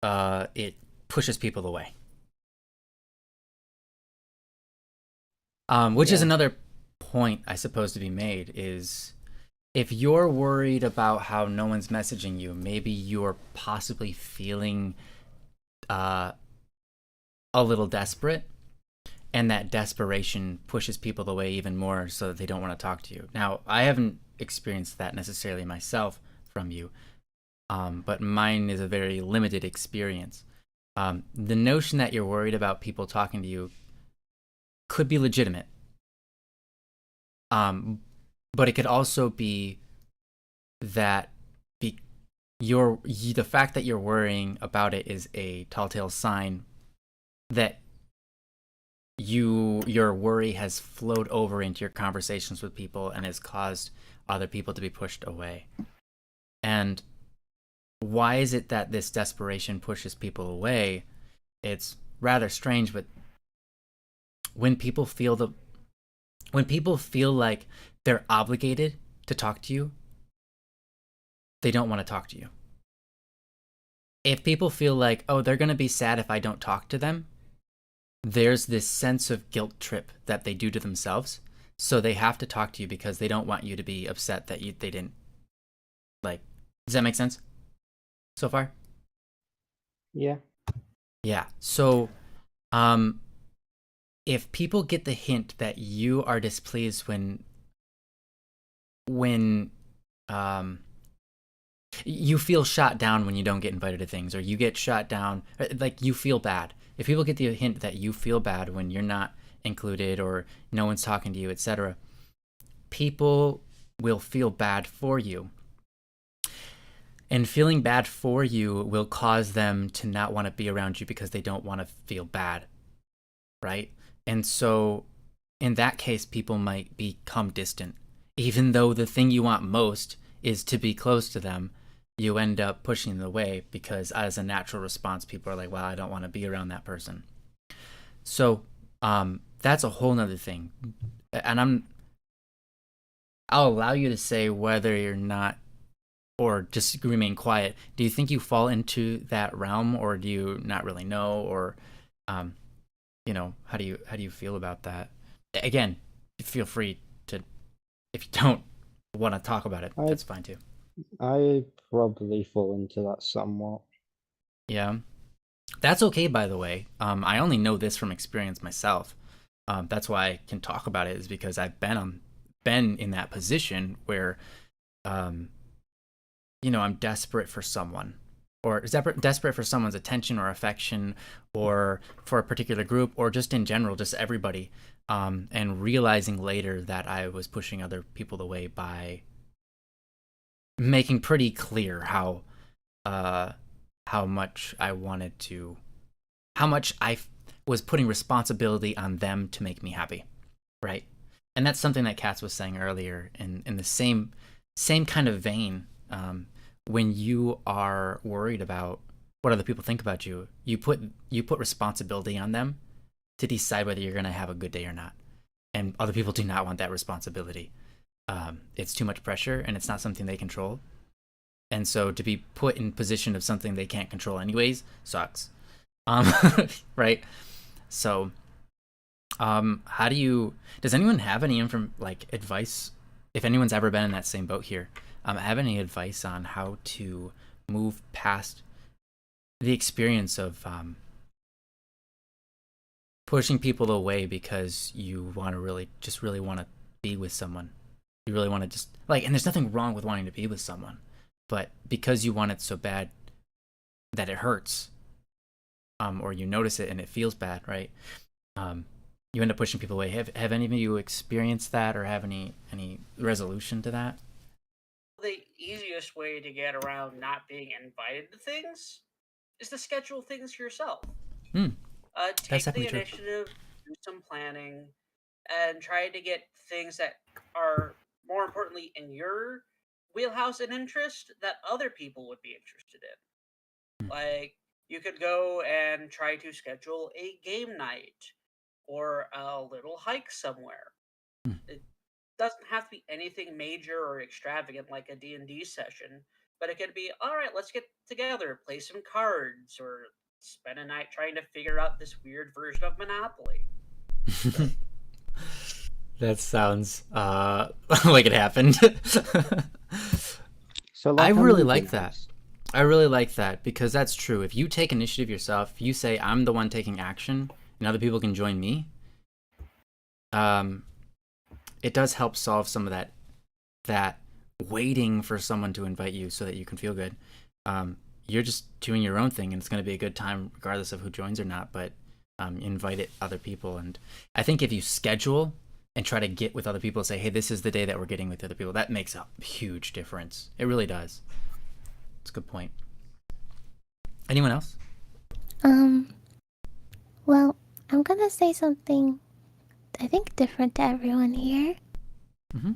S1: it pushes people away. Which is another point, I suppose, to be made is if you're worried about how no one's messaging you, maybe you're possibly feeling a little desperate, and that desperation pushes people away even more so that they don't want to talk to you. Now, I haven't experienced that necessarily myself from you, but mine is a very limited experience. The notion that you're worried about people talking to you could be legitimate, but it could also be that the fact that you're worrying about it is a telltale sign that your worry has flowed over into your conversations with people and has caused other people to be pushed away. And why is it that this desperation pushes people away? It's rather strange, but when people feel like they're obligated to talk to you, they don't want to talk to you. If people feel like, oh, they're going to be sad if I don't talk to them, there's this sense of guilt trip that they do to themselves. So they have to talk to you because they don't want you to be upset that they didn't. Like, does that make sense so far?
S2: Yeah.
S1: Yeah. So, if people get the hint that you are displeased when you feel shot down when you don't get invited to things, or you get shot down, like you feel bad. If people get the hint that you feel bad when you're not included or no one's talking to you, etc., people will feel bad for you. And feeling bad for you will cause them to not want to be around you because they don't want to feel bad, right? And so in that case, people might become distant, even though the thing you want most is to be close to them, you end up pushing it away because as a natural response, people are like, well, I don't want to be around that person. So that's a whole nother thing. And I'll allow you to say whether you're not, or just remain quiet. Do you think you fall into that realm, or do you not really know, or you know, how do you feel about that? Again, feel free to, if you don't want to talk about it, that's fine too.
S2: I probably fall into that somewhat.
S1: Yeah, that's okay. By the way, I only know this from experience myself. That's why I can talk about it, is because I've been in that position where, you know, I'm desperate for someone, or desperate for someone's attention or affection, or for a particular group, or just in general, just everybody, and realizing later that I was pushing other people away by making pretty clear how much I wanted to, how much I was putting responsibility on them to make me happy, right? And that's something that Katz was saying earlier in the same kind of vein. When you are worried about what other people think about you, you put responsibility on them to decide whether you're going to have a good day or not. And other people do not want that responsibility. It's too much pressure, and it's not something they control. And so to be put in position of something they can't control anyways sucks. Right? So how do you, does anyone have any advice, if anyone's ever been in that same boat here, have any advice on how to move past the experience of pushing people away because you want to really want to be with someone? You really want to just, like, and there's nothing wrong with wanting to be with someone, but because you want it so bad that it hurts, or you notice it and it feels bad, right? You end up pushing people away. Have any of you experienced that, or have any resolution to that?
S5: The easiest way to get around not being invited to things is to schedule things yourself. Take the initiative, do some planning, and try to get things that are, more importantly, in your wheelhouse and interest that other people would be interested in. Like, you could go and try to schedule a game night or a little hike somewhere. It doesn't have to be anything major or extravagant like a D&D session, but it could be, all right, let's get together, play some cards, or spend a night trying to figure out this weird version of Monopoly.
S1: That sounds like it happened.
S2: So
S1: I really like that. I really like that, because that's true. If you take initiative yourself, you say, I'm the one taking action and other people can join me, it does help solve some of that waiting for someone to invite you so that you can feel good. You're just doing your own thing, and it's going to be a good time regardless of who joins or not, but invite other people. And I think if you schedule and try to get with other people, say, hey, this is the day that we're getting with other people, that makes a huge difference. It really does. It's a good point. Anyone else?
S6: Well, I'm gonna say something I think different to everyone here.
S1: Mm-hmm.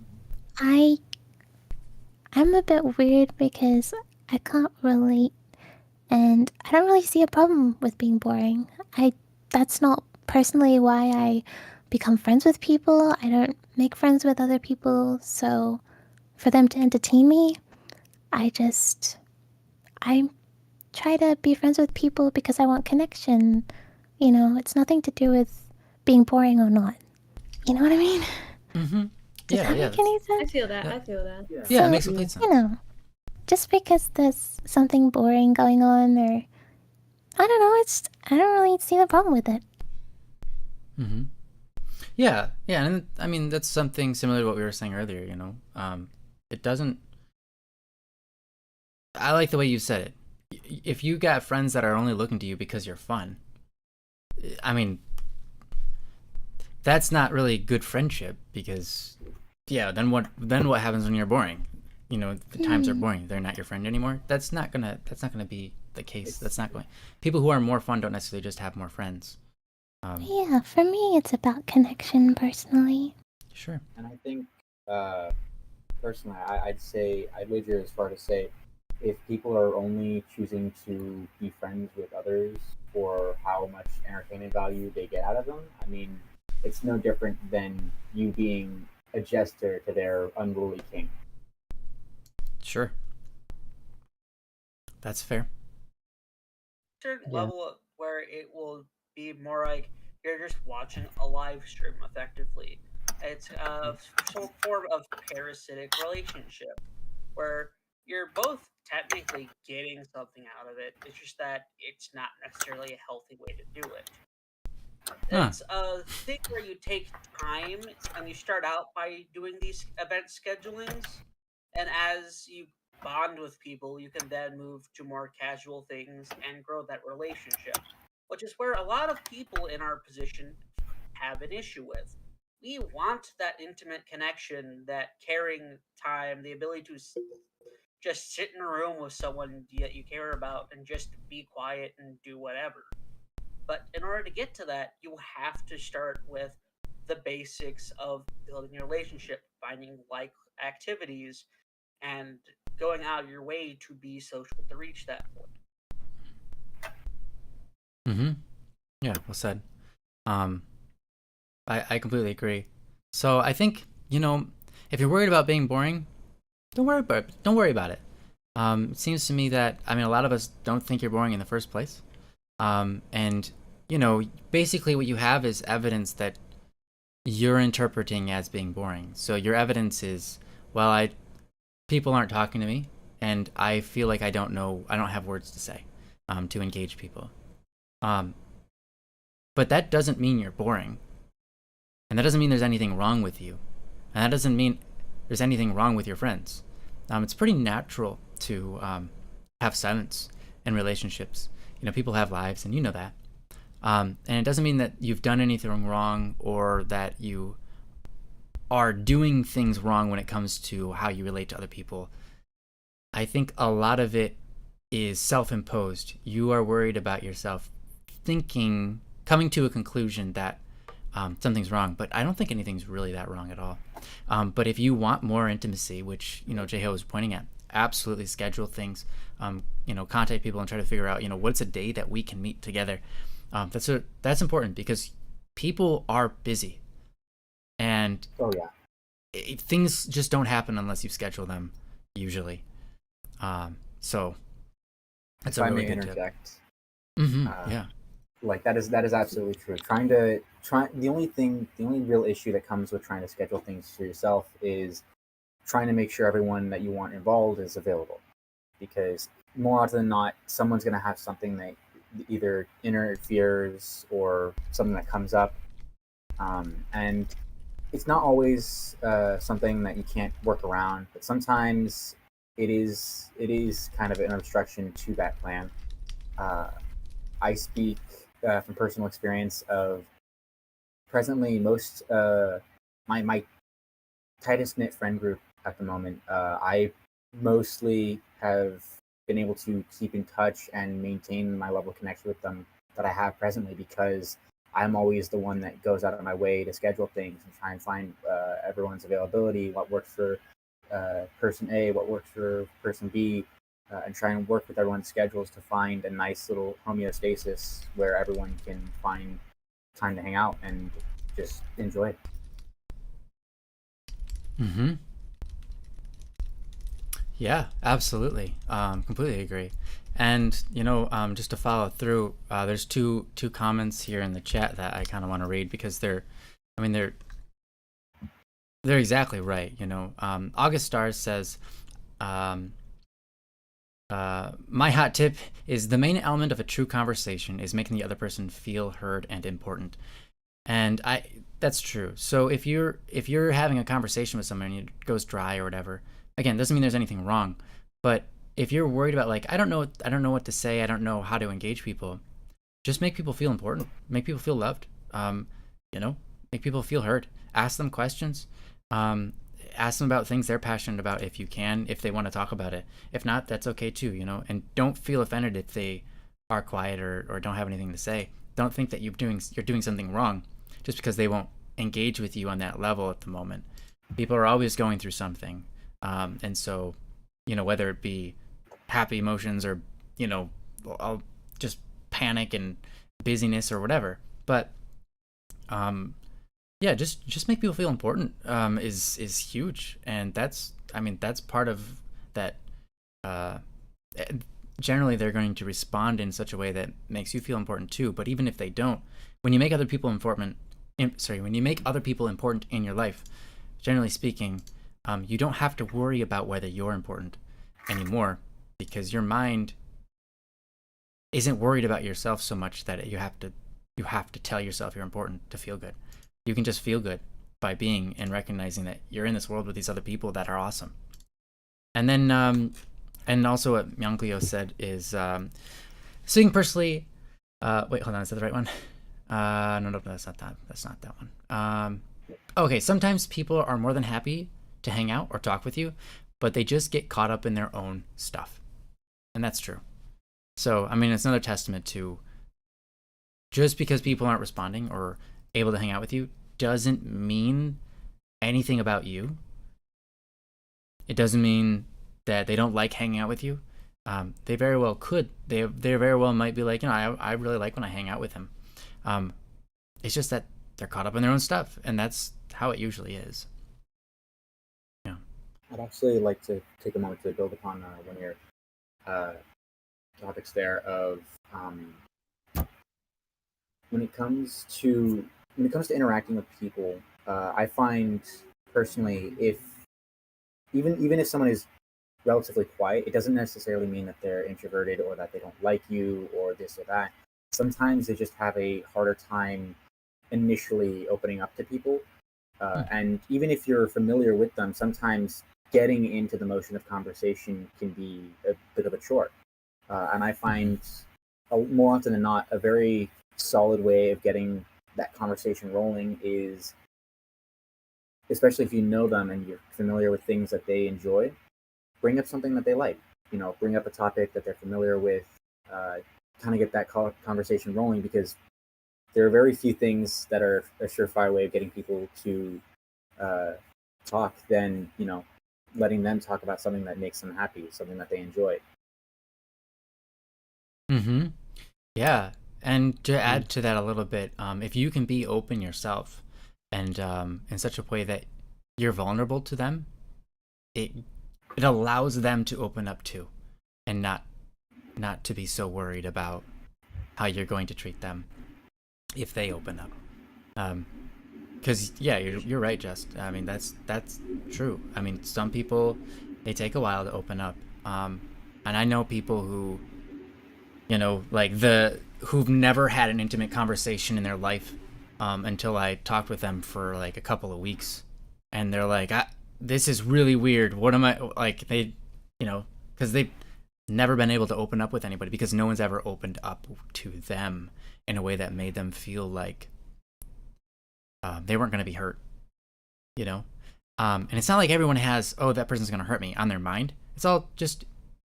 S6: I'm a bit weird because I can't relate, and I don't really see a problem with being boring. That's not personally why I become friends with people. I don't make friends with other people, so for them to entertain me, I try to be friends with people because I want connection. You know, it's nothing to do with being boring or not. You know what I mean?
S1: Mm-hmm.
S6: Does that make any sense?
S3: I feel that. I feel that.
S1: Yeah, it makes complete sense.
S6: You know, just because there's something boring going on, or I don't know, I don't really see the problem with it.
S1: Mm-hmm. Yeah, and I mean, that's something similar to what we were saying earlier, you know. It doesn't, I like the way you said it. If you got friends that are only looking to you because you're fun, I mean, that's not really good friendship, because then what happens when you're boring? You know, the times are boring. They're not your friend anymore. That's not gonna be the case. That's not going. People who are more fun don't necessarily just have more friends.
S6: Yeah, for me, it's about connection personally.
S1: Sure.
S7: And I think personally, I'd wager as far to say, if people are only choosing to be friends with others for how much entertainment value they get out of them, I mean, it's no different than you being a jester to their unruly king.
S1: Sure. That's fair.
S5: Certain
S2: Yeah.
S5: level where it will be more like you're just watching a live stream effectively. It's some form of parasitic relationship where you're both technically getting something out of it. It's just that it's not necessarily a healthy way to do it.
S1: Huh.
S5: It's a thing where you take time and you start out by doing these event schedulings, and as you bond with people, you can then move to more casual things and grow that relationship, which is where a lot of people in our position have an issue with. We want that intimate connection, that caring time, the ability to just sit in a room with someone that you care about and just be quiet and do whatever. But in order to get to that, you have to start with the basics of building a relationship, finding like activities, and going out of your way to be social to reach that point.
S1: Mm-hmm. Yeah, well said. I completely agree. So I think, if you're worried about being boring, don't worry about it. It seems to me that, I mean, a lot of us don't think you're boring in the first place. And basically what you have is evidence that you're interpreting as being boring. So your evidence is, well, people aren't talking to me, and I feel like I don't have words to say to engage people. But that doesn't mean you're boring. And that doesn't mean there's anything wrong with you. And that doesn't mean there's anything wrong with your friends. It's pretty natural to have silence in relationships. People have lives, and you know that. And it doesn't mean that you've done anything wrong or that you are doing things wrong when it comes to how you relate to other people. I think a lot of it is self-imposed. You are worried about yourself coming to a conclusion that something's wrong, but I don't think anything's really that wrong at all. But if you want more intimacy, which, Jeho was pointing at, absolutely schedule things, contact people and try to figure out, what's a day that we can meet together. That's important because people are busy, and
S7: Oh yeah.
S1: Things just don't happen unless you schedule them usually. So that's
S7: If
S1: a
S7: I
S1: really
S7: may
S1: good
S7: interject,
S1: tip. Mm-hmm.
S7: uh,
S1: Yeah.
S7: like that is absolutely true. The only real issue that comes with trying to schedule things for yourself is trying to make sure everyone that you want involved is available, because more often than not, someone's going to have something that either interferes or something that comes up, and it's not always something that you can't work around, but sometimes it is kind of an obstruction to that plan. I speak from personal experience of presently most my tightest knit friend group at the moment. I mostly have been able to keep in touch and maintain my level of connection with them that I have presently because I'm always the one that goes out of my way to schedule things and try and find everyone's availability, what works for person A, what works for person B, and try and work with everyone's schedules to find a nice little homeostasis where everyone can find time to hang out and just enjoy it.
S1: Mm-hmm. Yeah, absolutely. Completely agree. And just to follow through, there's two comments here in the chat that I kind of want to read because they're exactly right. August Stars says, my hot tip is the main element of a true conversation is making the other person feel heard and important. And that's true. So if you're having a conversation with someone and it goes dry or whatever, again, doesn't mean there's anything wrong. But if you're worried about I don't know what to say, I don't know how to engage people, just make people feel important, make people feel loved, make people feel heard, ask them questions, ask them about things they're passionate about if you can, if they want to talk about it. If not, that's okay too, and don't feel offended if they are quiet or don't have anything to say. Don't think that you're doing something wrong just because they won't engage with you on that level at the moment. People are always going through something. And so, whether it be happy emotions or, I'll just panic and busyness or whatever. But yeah, just make people feel important is huge, and that's part of that. Generally, they're going to respond in such a way that makes you feel important too. But even if they don't, when you make other people important, when you make other people important in your life, generally speaking, you don't have to worry about whether you're important anymore, because your mind isn't worried about yourself so much that you have to tell yourself you're important to feel good. You can just feel good by being and recognizing that you're in this world with these other people that are awesome. And then and also what Myankleo said is speaking personally, wait, hold on, is that the right one? No, that's not that one. Okay, sometimes people are more than happy to hang out or talk with you, but they just get caught up in their own stuff. And that's true. So, it's another testament to just because people aren't responding or able to hang out with you doesn't mean anything about you. It doesn't mean that they don't like hanging out with you. They very well could. They very well might be like, I really like when I hang out with him. It's just that they're caught up in their own stuff, and that's how it usually is. Yeah.
S7: I'd actually like to take a moment to build upon one of your topics there of when it comes to interacting with people. I find personally, if even if someone is relatively quiet, it doesn't necessarily mean that they're introverted or that they don't like you or this or that. Sometimes they just have a harder time initially opening up to people. And even if you're familiar with them, sometimes getting into the motion of conversation can be a bit of a chore. And I find more often than not, a very solid way of getting that conversation rolling is, especially if you know them and you're familiar with things that they enjoy, bring up something that they like. Bring up a topic that they're familiar with, kind of get that conversation rolling, because there are very few things that are a surefire way of getting people to talk than letting them talk about something that makes them happy, something that they enjoy.
S1: Mm-hmm. Yeah, and to add to that a little bit, if you can be open yourself and in such a way that you're vulnerable to them, it allows them to open up too, and not to be so worried about how you're going to treat them if they open up. Because yeah, you're right, Just. That's true. Some people, they take a while to open up, and I know people who, who've never had an intimate conversation in their life until I talked with them for like a couple of weeks, and they're like, this is really weird. What am I like? They, because they've never been able to open up with anybody because no one's ever opened up to them in a way that made them feel like they weren't going to be hurt, and it's not like everyone has, that person's going to hurt me on their mind. It's all just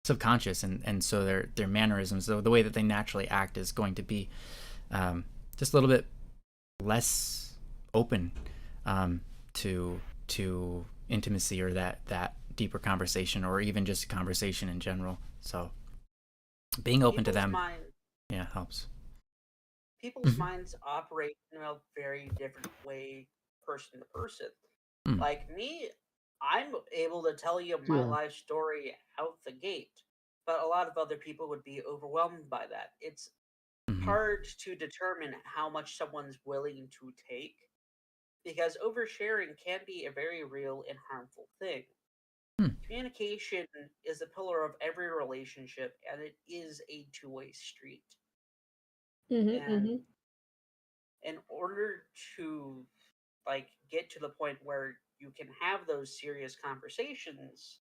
S1: subconscious, and so their mannerisms, the way that they naturally act, is going to be just a little bit less open to intimacy or that deeper conversation, or even just conversation in general. So being open to them, helps.
S5: People's minds operate in a very different way, person to person. Like me, I'm able to tell you my life story out the gate, but a lot of other people would be overwhelmed by that. It's hard to determine how much someone's willing to take, because oversharing can be a very real and harmful thing. Communication is a pillar of every relationship, and it is a two-way street. And in order to get to the point where you can have those serious conversations,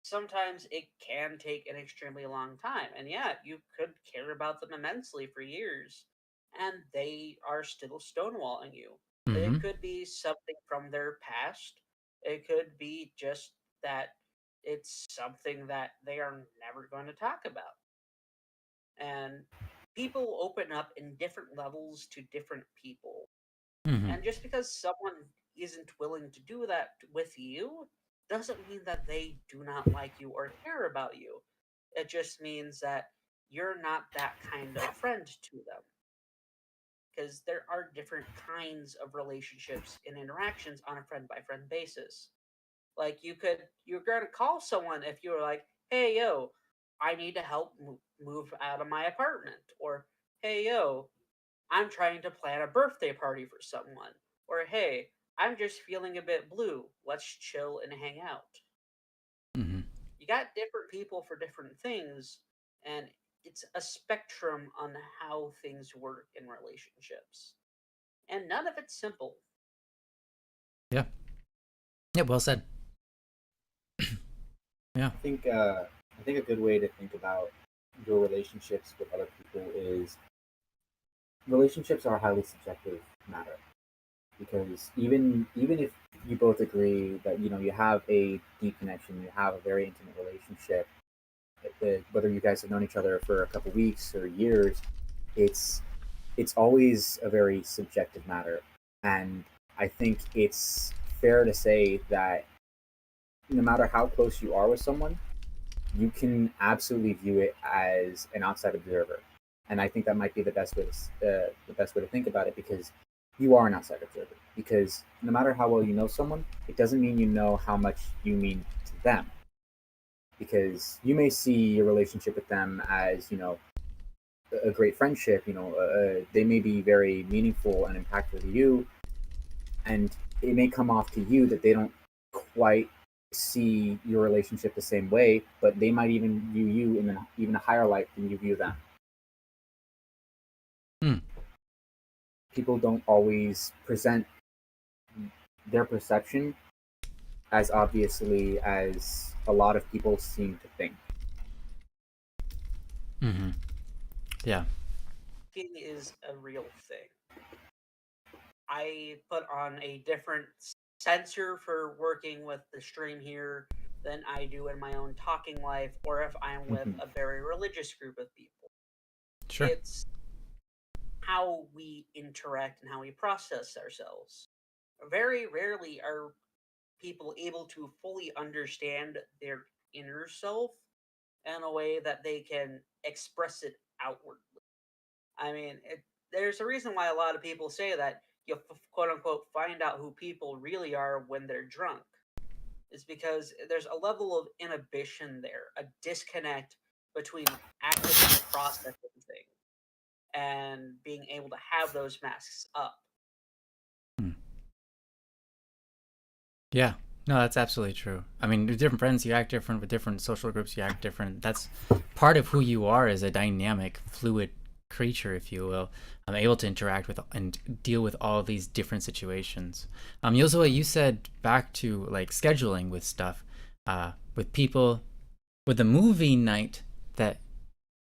S5: sometimes it can take an extremely long time. And yeah, you could care about them immensely for years, and they are still stonewalling you. It could be something from their past. It could be just that it's something that they are never going to talk about. And people open up in different levels to different people. And just because someone isn't willing to do that with you doesn't mean that they do not like you or care about you. It just means that you're not that kind of friend to them. Because there are different kinds of relationships and interactions on a friend by friend basis. Like you're gonna call someone if you were like, "Hey yo, I need to help move out of my apartment," or "Hey yo, I'm trying to plan a birthday party for someone," or "Hey, I'm just feeling a bit blue. Let's chill and hang out."
S1: Mm-hmm.
S5: You got different people for different things, and it's a spectrum on how things work in relationships, and none of it's simple.
S1: Yeah. Yeah. Well said. Yeah.
S7: I think a good way to think about your relationships with other people is relationships are a highly subjective matter, because even if you both agree that you have a deep connection, you have a very intimate relationship, whether you guys have known each other for a couple weeks or years, it's it's always a very subjective matter. And I think it's fair to say that no matter how close you are with someone, you can absolutely view it as an outside observer. And I think that might be the best way to think about it, because you are an outside observer. Because no matter how well you know someone, it doesn't mean you know how much you mean to them. Because you may see your relationship with them as a great friendship. They may be very meaningful and impactful to you, and it may come off to you that they don't quite see your relationship the same way, but they might even view you in an even a higher light than you view them.
S1: Hmm.
S7: People don't always present their perception as obviously as a lot of people seem to think.
S1: Mm-hmm. Yeah.
S5: King is a real thing. I put on a different sensor for working with the stream here than I do in my own talking life, or if I'm with
S7: Mhm.
S5: a very religious group of people.
S1: Sure.
S5: It's how we interact and how we process ourselves. Very rarely are people able to fully understand their inner self in a way that they can express it outwardly. I mean, there's a reason why a lot of people say that you quote unquote find out who people really are when they're drunk. It's because there's a level of inhibition there, a disconnect between actively processing things and being able to have those masks up.
S1: Hmm. Yeah. No, that's absolutely true. I mean, with different friends, you act different. With different social groups, you act different. That's part of who you are as a dynamic, fluid creature, if you will. I'm able to interact with and deal with all of these different situations. Yosua, you said back to like scheduling with stuff, with people, with the movie night that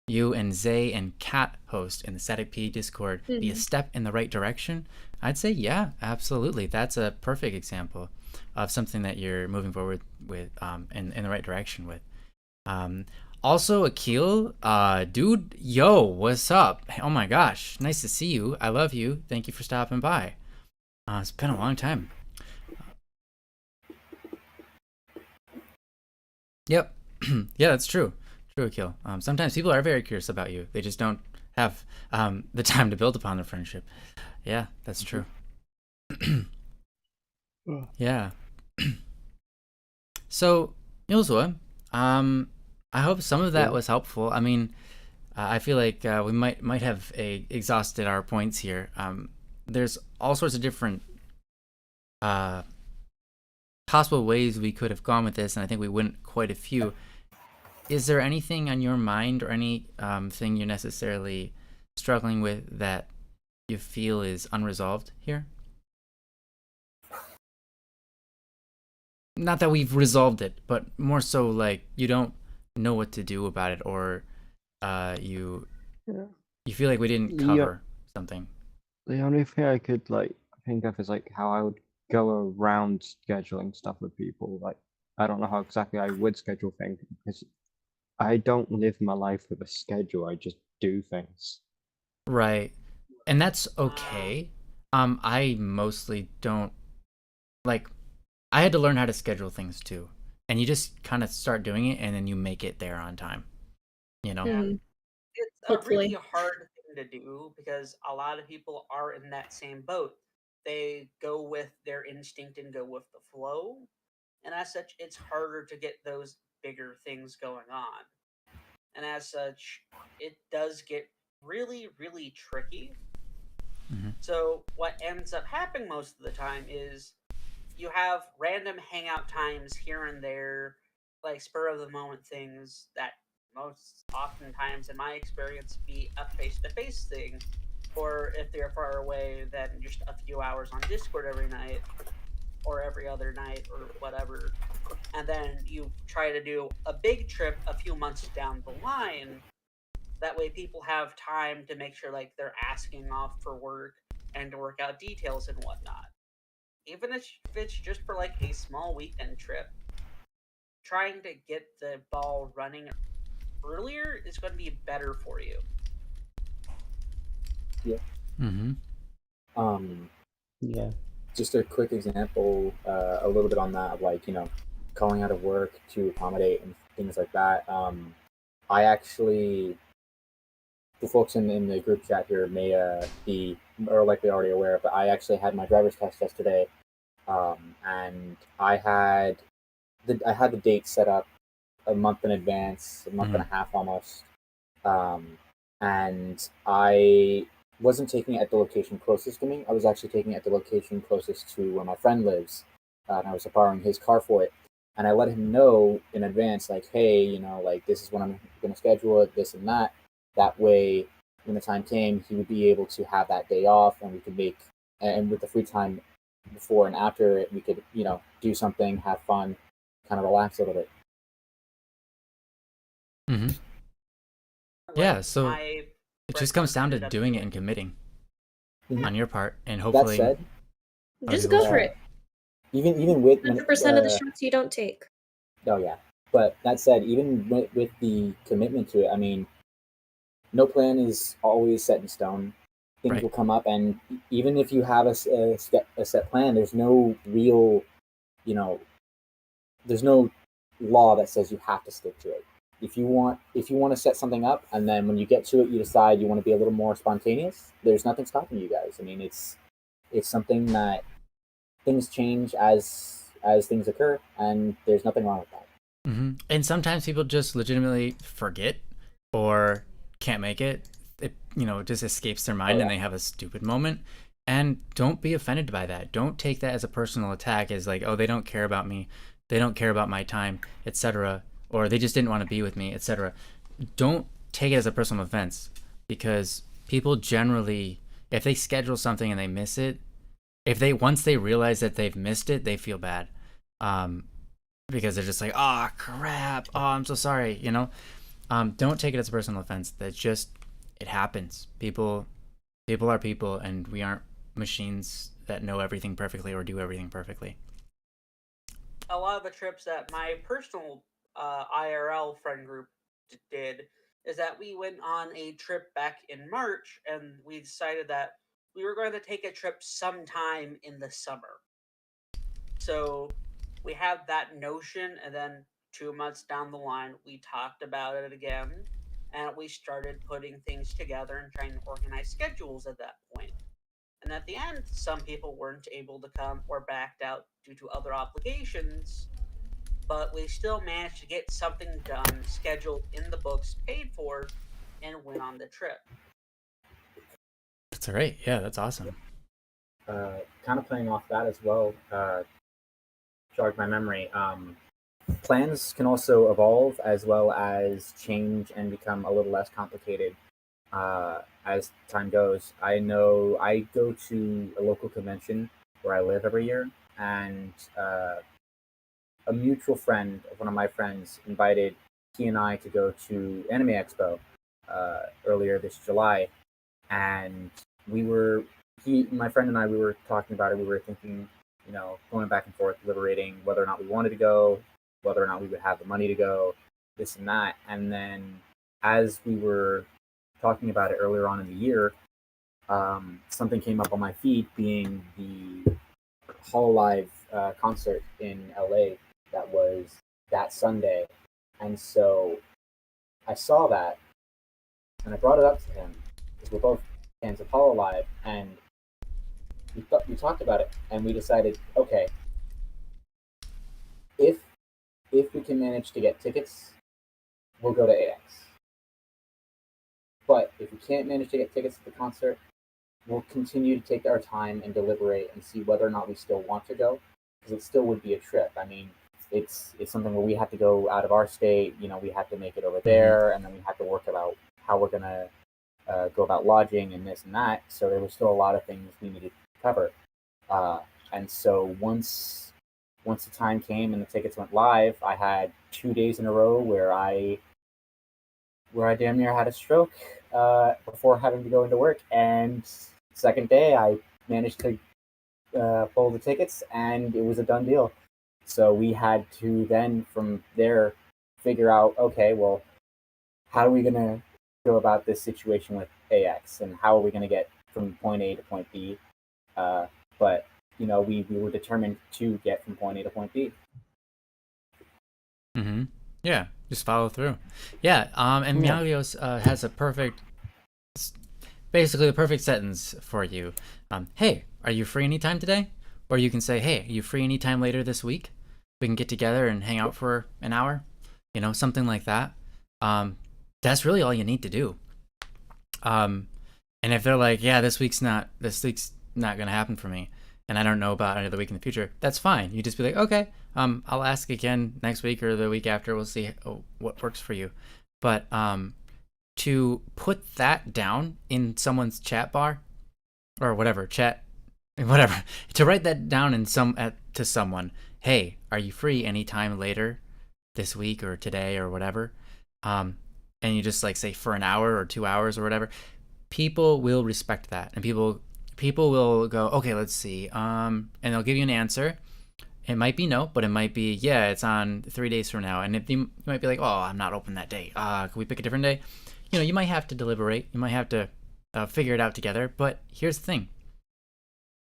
S1: you and Zay and Kat host in the Static P Discord be a step in the right direction? I'd say yeah, absolutely. That's a perfect example of something that you're moving forward with, in the right direction with. Also, Akil, dude, yo, what's up? Oh my gosh, nice to see you. I love you. Thank you for stopping by. It's been a long time. Yep. Yeah, that's true. True, Akil. Sometimes people are very curious about you. They just don't have the time to build upon their friendship. Yeah, that's true. Yeah. So, Yozua, I hope some of that was helpful. I mean, I feel like we might have exhausted our points here. There's all sorts of different possible ways we could have gone with this, and I think we went quite a few. Is there anything on your mind or any thing you're necessarily struggling with that you feel is unresolved here? Not that we've resolved it, but more so like you don't know what to do about it, or you feel like we didn't cover something.
S2: The only thing I could like think of is like how I would go around scheduling stuff with people. Like I don't know how exactly I would schedule things because I don't live my life with a schedule. I just do things.
S1: Right. And that's okay. I mostly don't like I had to learn how to schedule things too. And you just kind of start doing it, and then you make it there on time. You know?
S5: Yeah.
S3: Mhm.
S5: It's a really
S3: Hopefully.
S5: hard thing to do because a lot of people are in that same boat. They go with their instinct and go with the flow. And as such, it's harder to get those bigger things going on. And as such, it does get really, really tricky.
S1: Mhm.
S5: So, what ends up happening most of the time is you have random hangout times here and there, like spur of the moment things that most oftentimes, in my experience, be a face to face thing. Or if they're far away, then just a few hours on Discord every night or every other night or whatever. And then you try to do a big trip a few months down the line. That way, people have time to make sure like they're asking off for work and to work out details and whatnot. Even if it's just for like a small weekend trip, trying to get the ball running earlier is going to be better for you.
S1: Mm-hmm.
S2: Yeah.
S7: Just a quick example, a little bit on that, of like, calling out of work to accommodate and things like that. I actually, the folks in the group chat here may be or likely already aware, but I actually had my driver's test yesterday, and I had the date set up a month in advance, a month and a half almost, and I wasn't taking it at the location closest to me. I was actually taking it at the location closest to where my friend lives, and I was borrowing his car for it. And I let him know in advance, like, hey, like this is when I'm going to schedule it, this and that. That way, when the time came, he would be able to have that day off, and we could and with the free time before and after it, we could, do something, have fun, kind of relax a little bit.
S1: Mm-hmm.
S5: Like
S1: Yeah, so
S5: my
S1: it just
S5: friend
S1: comes down to
S5: ended up
S1: doing it
S5: doing.
S1: and committing
S7: Mhm.
S1: on your part, and
S7: That
S1: hopefully
S7: said,
S1: other
S3: Just
S1: people
S3: go for
S1: will.
S3: it.
S7: even with
S3: 100% of the shots you don't take.
S7: oh yeah, but that said, even with the commitment to it, I mean, no plan is always set in stone. Things
S1: Right.
S7: will come up, and even if you have a set plan, there's no real, there's no law that says you have to stick to it. If you want to set something up, and then when you get to it, you decide you want to be a little more spontaneous, there's nothing stopping you guys. I mean, it's something that things change as things occur, and there's nothing wrong with that.
S1: Mm-hmm. And sometimes people just legitimately forget or can't make it. It just escapes their mind, and they have a stupid moment. And don't be offended by that. Don't take that as a personal attack, as like, oh, they don't care about me, they don't care about my time, etc., or they just didn't want to be with me, etc. Don't take it as a personal offense, because people generally, if they schedule something and they miss it, if they once they realize that they've missed it, they feel bad. Because they're just like, oh crap, oh I'm so sorry, don't take it as a personal offense. That's just, it happens. People are people, and we aren't machines that know everything perfectly or do everything perfectly.
S5: A lot of the trips that my personal IRL friend group did is that we went on a trip back in March, and we decided that we were going to take a trip sometime in the summer. So we had that notion, and then 2 months down the line, we talked about it again, and we started putting things together and trying to organize schedules at that point. And at the end, some people weren't able to come or backed out due to other obligations, but we still managed to get something done, scheduled in the books, paid for, and went on the trip.
S1: That's all right. Yeah, that's awesome.
S7: Kind of playing off that as well, jogged my memory. Plans can also evolve as well as change and become a little less complicated as time goes. I know I go to a local convention where I live every year, and a mutual friend of one of my friends invited he and I to go to Anime Expo earlier this July, and my friend and I, we were talking about it. We were thinking, going back and forth, deliberating whether or not we wanted to go, whether or not we would have the money to go, this and that. And then as we were talking about it earlier on in the year, something came up on my feed, being the Hololive concert in LA that was that Sunday, and so I saw that and I brought it up to him because we're both fans of Hololive, and we talked about it, and we decided, okay, if we can manage to get tickets, we'll go to AX. But if we can't manage to get tickets to the concert, we'll continue to take our time and deliberate and see whether or not we still want to go, because it still would be a trip. I mean, it's something where we have to go out of our state. You know, we have to make it over there, and then we have to work about how we're gonna go about lodging and this and that. So there was still a lot of things we needed to cover. And so once the time came and the tickets went live, I had 2 days in a row where I damn near had a stroke before having to go into work. And second day, I managed to pull the tickets, and it was a done deal. So we had to then, from there, figure out, okay, well, how are we going to go about this situation with AX, and how are we going to get from point A to point B? But, you know, we were determined to get from point A to point B.
S1: Mm-hmm. Yeah, just follow through. Yeah, and Miaglios has basically the perfect sentence for you. Hey, are you free anytime today? Or you can say, hey, are you free anytime later this week? We can get together and hang out for an hour, you know, something like that. That's really all you need to do. And if they're like, yeah, this week's not gonna happen for me, and I don't know about another week in the future, that's fine. You just be like, okay, I'll ask again next week or the week after. We'll see what works for you. But to put that down in someone's chat bar or whatever, to write that down to someone, hey, are you free anytime later this week or today or whatever? And you just like say for an hour or 2 hours or whatever, people will respect that, and people will go, okay, let's see, and they'll give you an answer. It might be no, but it might be, yeah, it's on 3 days from now. And if you might be like, oh, I'm not open that day. Can we pick a different day? You know, you might have to deliberate. You might have to figure it out together. But here's the thing.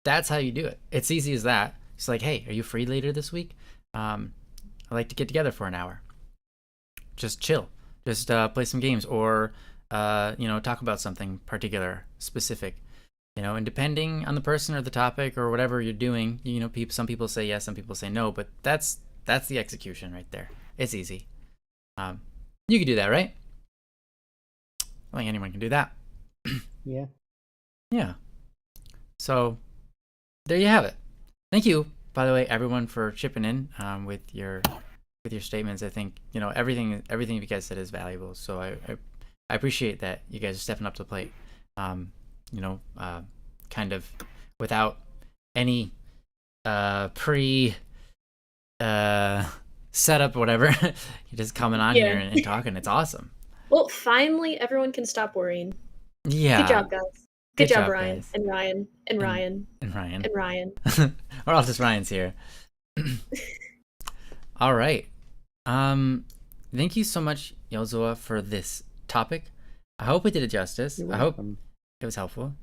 S1: That's how you do it. It's easy as that. It's like, hey, are you free later this week? I'd like to get together for an hour. Just chill. Just play some games or, talk about something particular, specific. You know, and depending on the person or the topic or whatever you're doing, you know, some people say yes, some people say no, but that's the execution right there. It's easy. You can do that, right? I think anyone can do that.
S2: Yeah.
S1: Yeah. So there you have it. Thank you, by the way, everyone, for chipping in with your statements. I think, you know, everything you guys said is valuable. So I appreciate that you guys are stepping up to the plate. Kind of without any setup or whatever. You're just coming on here and talking. It's awesome.
S3: Well, finally, everyone can stop worrying.
S1: Yeah.
S3: Good job, guys. Good job, Ryan.
S1: Guys.
S3: And Ryan. And Ryan.
S1: And Ryan.
S3: And Ryan.
S1: We're all just Ryans here. All right. Thank you so much, Yozoa, for this topic. I hope we did it justice. I hope it was helpful.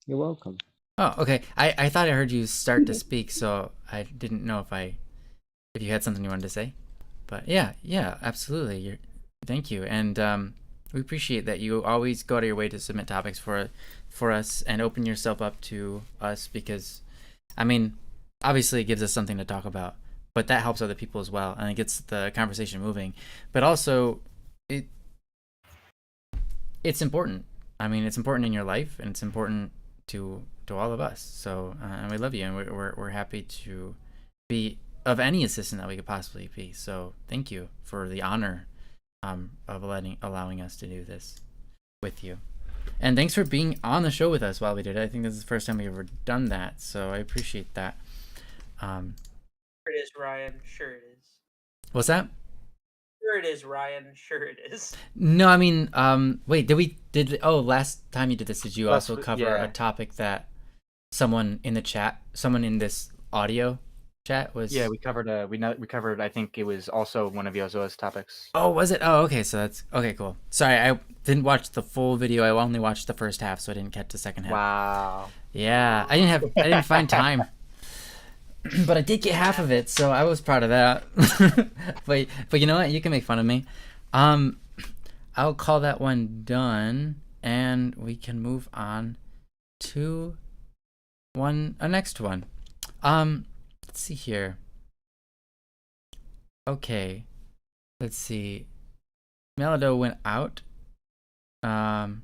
S2: You're welcome.
S1: Oh, okay. I thought I heard you start to speak, so I didn't know if you had something you wanted to say. But yeah, absolutely. Thank you, and we appreciate that you always go out of your way to submit topics for us and open yourself up to us, because, I mean, obviously it gives us something to talk about, but that helps other people as well, and it gets the conversation moving. But also, it's important. I mean, it's important in your life, and it's important to all of us. So, and we love you, and we're happy to be of any assistance that we could possibly be. So, thank you for the honor of allowing us to do this with you, and thanks for being on the show with us while we did it. I think this is the first time we've ever done that, so I appreciate that.
S5: Sure it is, Ryan. Sure it is.
S1: What's that?
S5: Sure it is, Ryan. Sure it is.
S1: No, I mean, wait, last time you did this, did you also cover a topic that someone in the chat, someone in this audio chat was?
S8: Yeah, we covered. We covered. I think it was also one of Yozo's topics.
S1: Oh, was it? Oh, okay. So that's okay. Cool. Sorry, I didn't watch the full video. I only watched the first half, so I didn't catch the second half.
S8: Wow.
S1: Yeah, I didn't find time, but I did get half of it, so I was proud of that. but you know what? You can make fun of me. I'll call that one done, and we can move on to a next one. Let's see here. Okay, let's see. Melado went out. I've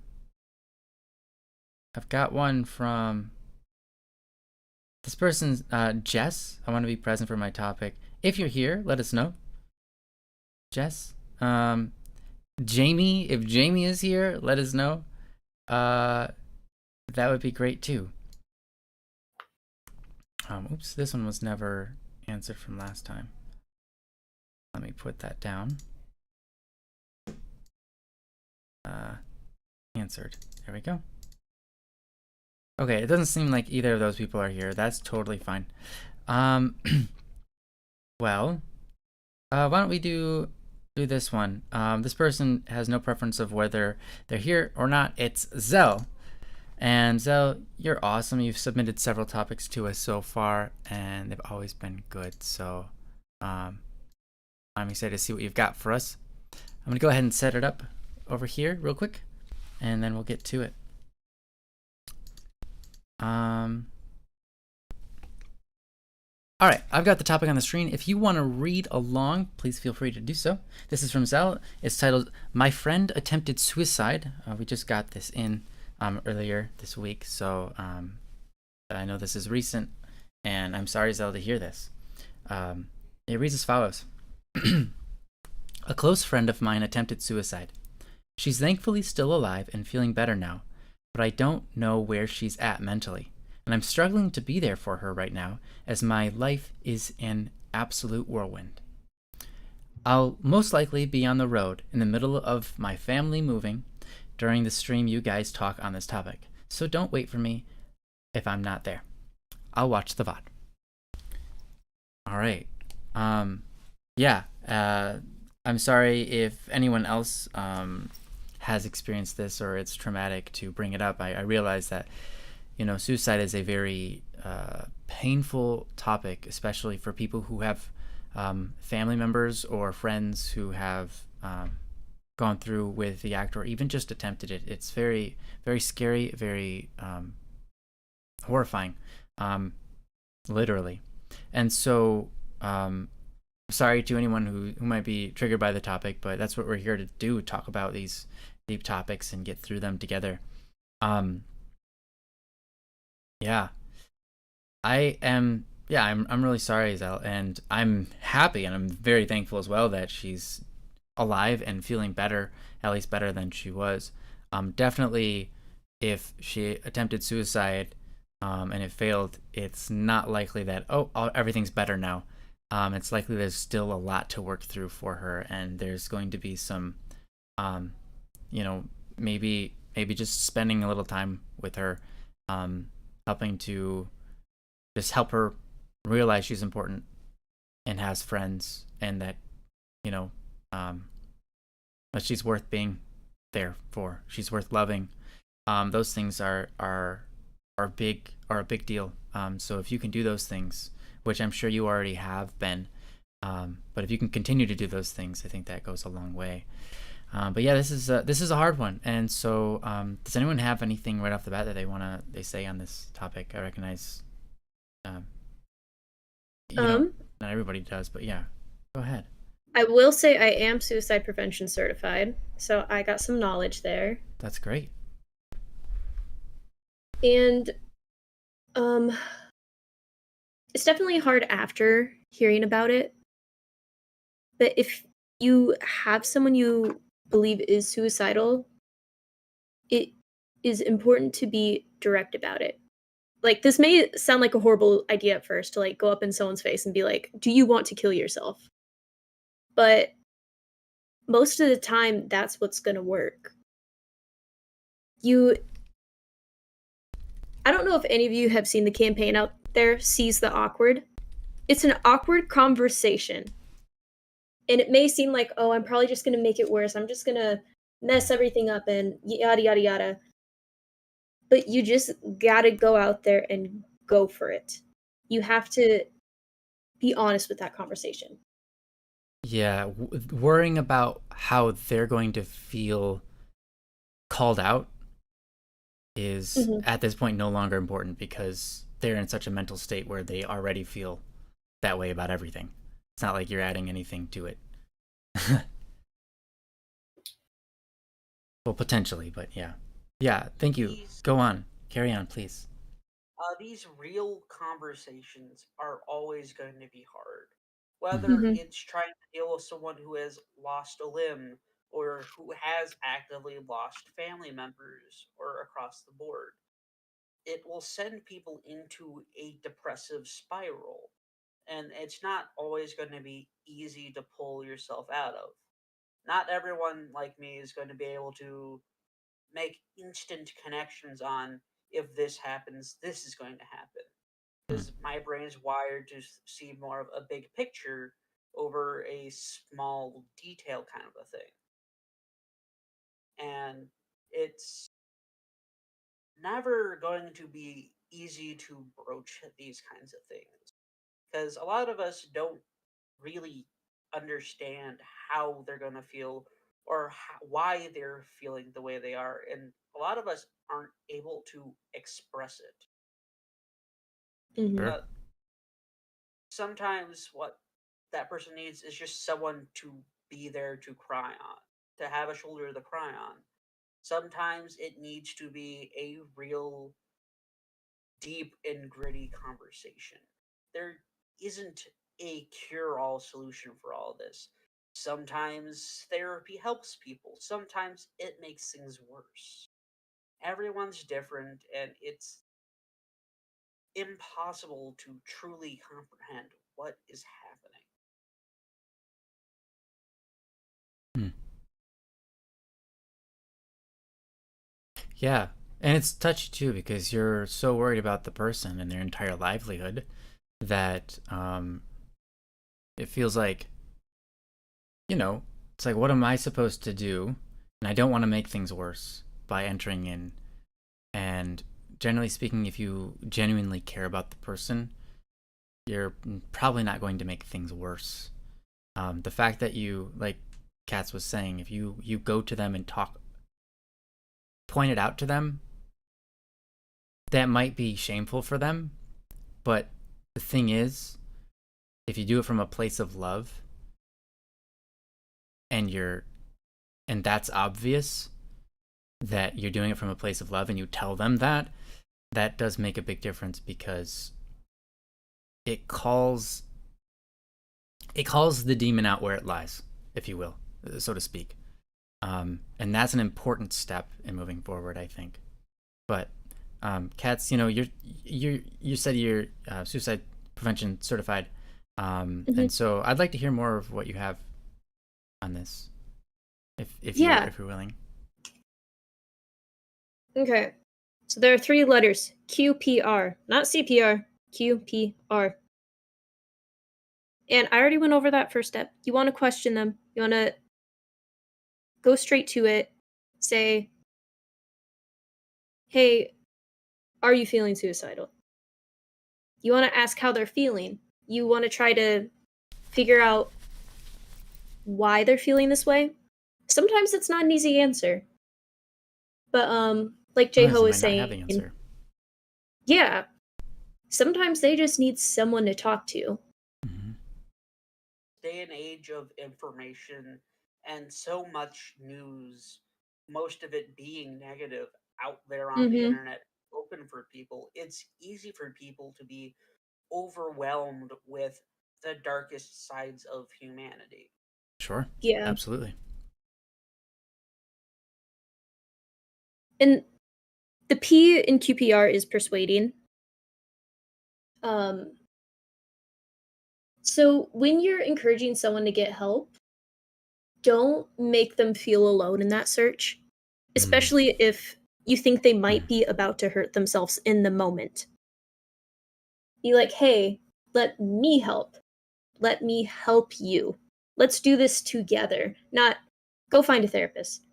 S1: got one from this person's Jess. I want to be present for my topic. If you're here, let us know. Jess. Jamie, if Jamie is here, let us know. That would be great too. Oops, this one was never answered from last time. Let me put that down. Answered. There we go. Okay, it doesn't seem like either of those people are here. That's totally fine. Well, why don't we do this one? This person has no preference of whether they're here or not. It's Zell. And Zell, you're awesome. You've submitted several topics to us so far, and they've always been good. So I'm excited to see what you've got for us. I'm gonna go ahead and set it up over here real quick, and then we'll get to it. All right, I've got the topic on the screen. If you want to read along, please feel free to do so. This is from Zell. It's titled, "My Friend Attempted Suicide." We just got this in earlier this week, so I know this is recent, and I'm sorry, Zell, to hear this. It reads as follows. A close friend of mine attempted suicide. She's thankfully still alive and feeling better now, but I don't know where she's at mentally, and I'm struggling to be there for her right now as my life is an absolute whirlwind. I'll most likely be on the road in the middle of my family moving during the stream you guys talk on this topic, so don't wait for me if I'm not there. I'll watch the VOD. All right. Yeah. I'm sorry if anyone else has experienced this or it's traumatic to bring it up. I realize that, suicide is a very painful topic, especially for people who have family members or friends who have gone through with the act or even just attempted it. It's very, very scary, very horrifying, literally. And so, sorry to anyone who might be triggered by the topic, but that's what we're here to do, talk about these deep topics and get through them together. Yeah. I'm really sorry, Zell, and I'm happy and I'm very thankful as well that she's alive and feeling better, at least better than she was. Definitely, if she attempted suicide and it failed, it's not likely that everything's better now. It's likely there's still a lot to work through for her, and there's going to be some, maybe just spending a little time with her, helping to just help her realize she's important and has friends, and that that she's worth being there for. She's worth loving. Those things are a big deal. So if you can do those things, which I'm sure you already have been, but if you can continue to do those things, I think that goes a long way. But yeah, this is a hard one. And so, does anyone have anything right off the bat that they say on this topic? I recognize, not everybody does, but yeah, go ahead.
S3: I will say I am suicide prevention certified, so I got some knowledge there.
S1: That's great.
S3: And it's definitely hard after hearing about it. But if you have someone you believe is suicidal, it is important to be direct about it. Like, this may sound like a horrible idea at first, to go up in someone's face and be like, "Do you want to kill yourself?" But most of the time, that's what's gonna work. I don't know if any of you have seen the campaign out there, Seize the Awkward. it's an awkward conversation. And it may seem like, oh, I'm probably just gonna make it worse. I'm just gonna mess everything up and yada yada yada. But you just gotta go out there and go for it. You have to be honest with that conversation.
S1: Yeah, worrying about how they're going to feel called out is at this point no longer important because they're in such a mental state where they already feel that way about everything. It's not like you're adding anything to it. Well, potentially, but yeah. Yeah, thank you. Go on. Carry on, please.
S5: These real conversations are always going to be hard. Whether
S3: Mhm.
S5: it's trying to deal with someone who has lost a limb or who has actively lost family members or across the board, it will send people into a depressive spiral. And it's not always going to be easy to pull yourself out of. Not everyone like me is going to be able to make instant connections on if this happens, this is going to happen. Because my brain's wired to see more of a big picture over a small detail kind of a thing. And it's never going to be easy to broach these kinds of things. Because a lot of us don't really understand how they're going to feel or why they're feeling the way they are. And a lot of us aren't able to express it.
S3: Mhm.
S1: Sure.
S5: Sometimes what that person needs is just someone to be there to cry on, to have a shoulder to cry on. Sometimes it needs to be a real deep and gritty conversation. There isn't a cure all solution for all this. Sometimes therapy helps people, sometimes it makes things worse. Everyone's different, and it's impossible to truly comprehend what is happening.
S1: Yeah, and it's touchy too because you're so worried about the person and their entire livelihood that it feels like, it's like, what am I supposed to do? And I don't want to make things worse by entering in. And generally speaking, if you genuinely care about the person, you're probably not going to make things worse. The fact that you, like Katz was saying, if you go to them and point it out to them, that might be shameful for them. But the thing is, if you do it from a place of love and that's obvious that you're doing it from a place of love and you tell them that does make a big difference because it calls the demon out where it lies, if you will, so to speak. And that's an important step in moving forward, I think. But Katz, you said you're suicide prevention certified, and so I'd like to hear more of what you have on this, if you're willing.
S3: Okay. So there are 3 letters. QPR. Not CPR. QPR. And I already went over that first step. You want to question them. You want to go straight to it. Say, hey, are you feeling suicidal? You want to ask how they're feeling. You want to try to figure out why they're feeling this way. Sometimes it's not an easy answer. But like J-Ho was saying,
S1: not have the answer.
S3: Yeah. Sometimes they just need someone to talk to.
S5: Day and age of information and so much news, most of it being negative out there on the internet, open for people, it's easy for people to be overwhelmed with the darkest sides of humanity.
S1: Sure.
S3: Yeah.
S1: Absolutely.
S3: And the P in QPR is persuading. So when you're encouraging someone to get help, don't make them feel alone in that search, especially if you think they might be about to hurt themselves in the moment. Be like, hey, let me help. Let me help you. Let's do this together. Not go find a therapist.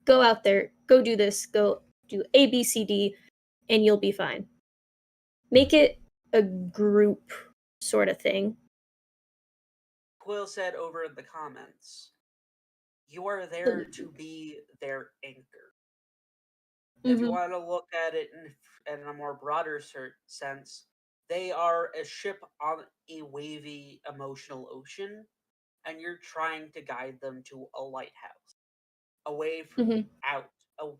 S3: Go out there, go do this, go do A, B, C, D, and you'll be fine. Make it a group sort of thing.
S5: Quill said over in the comments, you are there to be their anchor. If you
S3: Mhm.
S5: want to look at it in a more broader sense, they are a ship on a wavy emotional ocean, and you're trying to guide them to a lighthouse, away from
S3: Mhm.
S5: out, a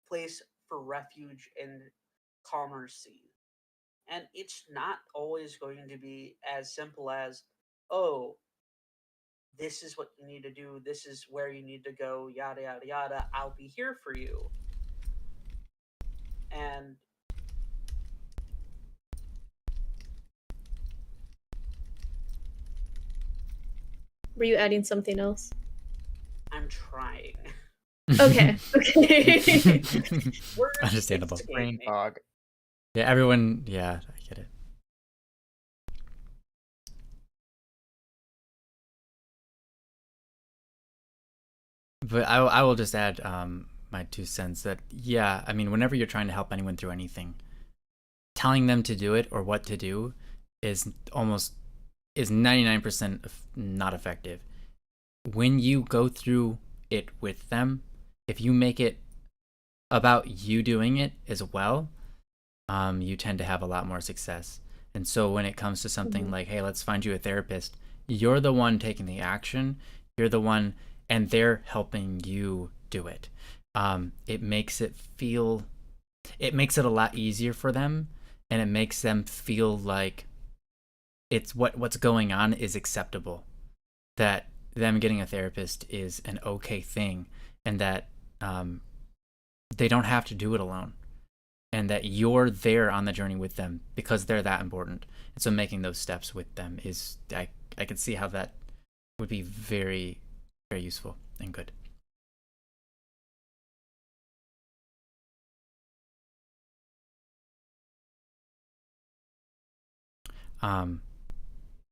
S5: place for refuge in calmer seas. And it's not always going to be as simple as, oh, this is what you need to do, this is where you need to go, yada yada yada, I'll be here for you. And
S3: Were you adding something else?
S5: I'm trying.
S3: Okay. Okay.
S5: Words
S1: Understandable.
S5: escape
S8: Brain
S5: me.
S8: fog.
S1: Yeah, everyone. Yeah, I get it. But I will just add my 2 cents that, yeah, I mean, whenever you're trying to help anyone through anything, telling them to do it or what to do is 99% not effective. When you go through it with them, if you make it about you doing it as well, you tend to have a lot more success. And so when it comes to something like, hey, let's find you a therapist, you're the one taking the action. You're the one, and they're helping you do it. It makes it a lot easier for them, and it makes them feel like it's what's going on is acceptable. That them getting a therapist is an okay thing, and that they don't have to do it alone, and that you're there on the journey with them because they're that important. And so making those steps with them is, I can see how that would be very, very useful and good.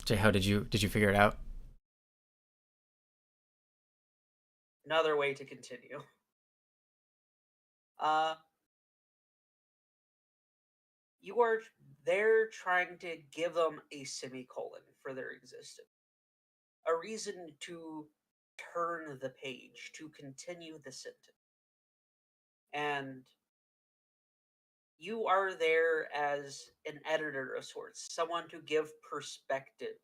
S1: Jay, how did you figure it out?
S5: Another way to continue. You are there trying to give them a semicolon for their existence, a reason to turn the page, to continue the sentence. And you are there as an editor of sorts, someone to give perspective.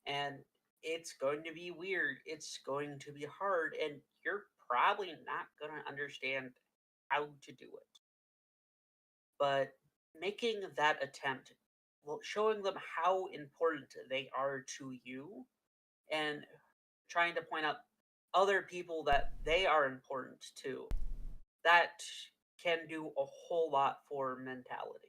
S5: And it's going to be weird, it's going to be hard, and you're probably not going to understand how to do it. But making that attempt, well, showing them how important they are to you, and trying to point out other people that they are important to, that can do a whole lot for mentality.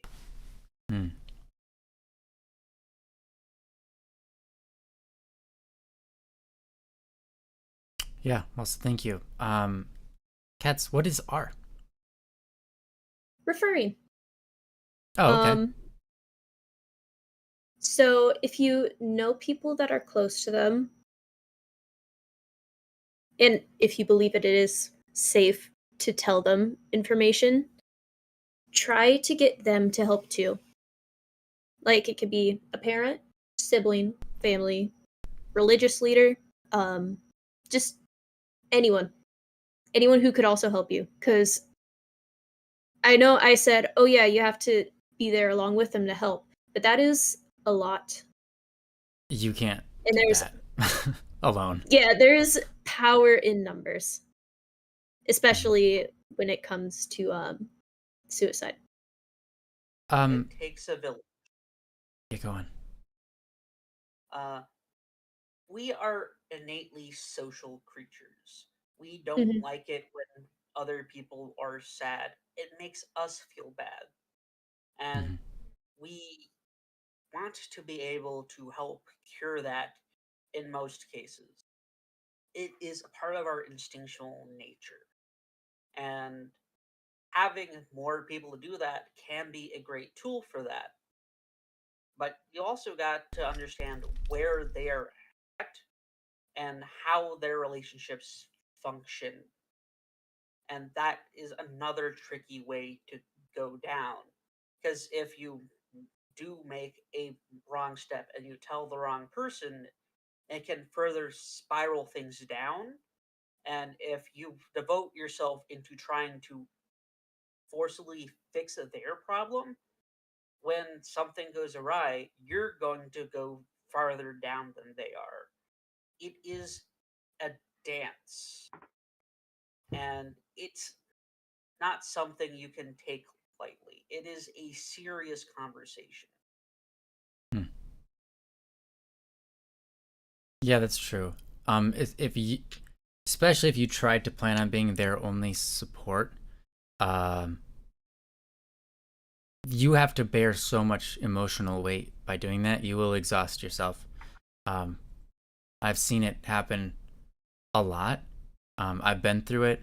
S1: Yeah, well, thank you. Katz, what is R?
S3: Referring.
S1: Oh, okay.
S3: So if you know people that are close to them, and if you believe it is safe to tell them information, try to get them to help too. Like it could be a parent, sibling, family, religious leader, just anyone. Anyone who could also help you. Because I know I said, oh yeah, you have to be there along with them to help. But that is a lot.
S1: You can't
S3: And
S1: do
S3: there's
S1: that alone.
S3: Yeah, there's power in numbers. Especially when it comes to suicide.
S5: It takes a village.
S1: Yeah, go on.
S5: We are innately social creatures. We don't like it when other people are sad. It makes us feel bad. And we want to be able to help cure that in most cases. It is a part of our instinctual nature. And having more people to do that can be a great tool for that. but you also got to understand where they are at and how their relationships function. And that is another tricky way to go down. Because if you do make a wrong step and you tell the wrong person, it can further spiral things down. And if you devote yourself into trying to forcibly fix their problem, when something goes awry, you're going to go farther down than they are. It is a dance, and it's not something you can take lightly. It is a serious conversation.
S1: Yeah, that's true. If you, especially if you tried to plan on being their only support, um, you have to bear so much emotional weight by doing that. You will exhaust yourself. I've seen it happen a lot. I've been through it,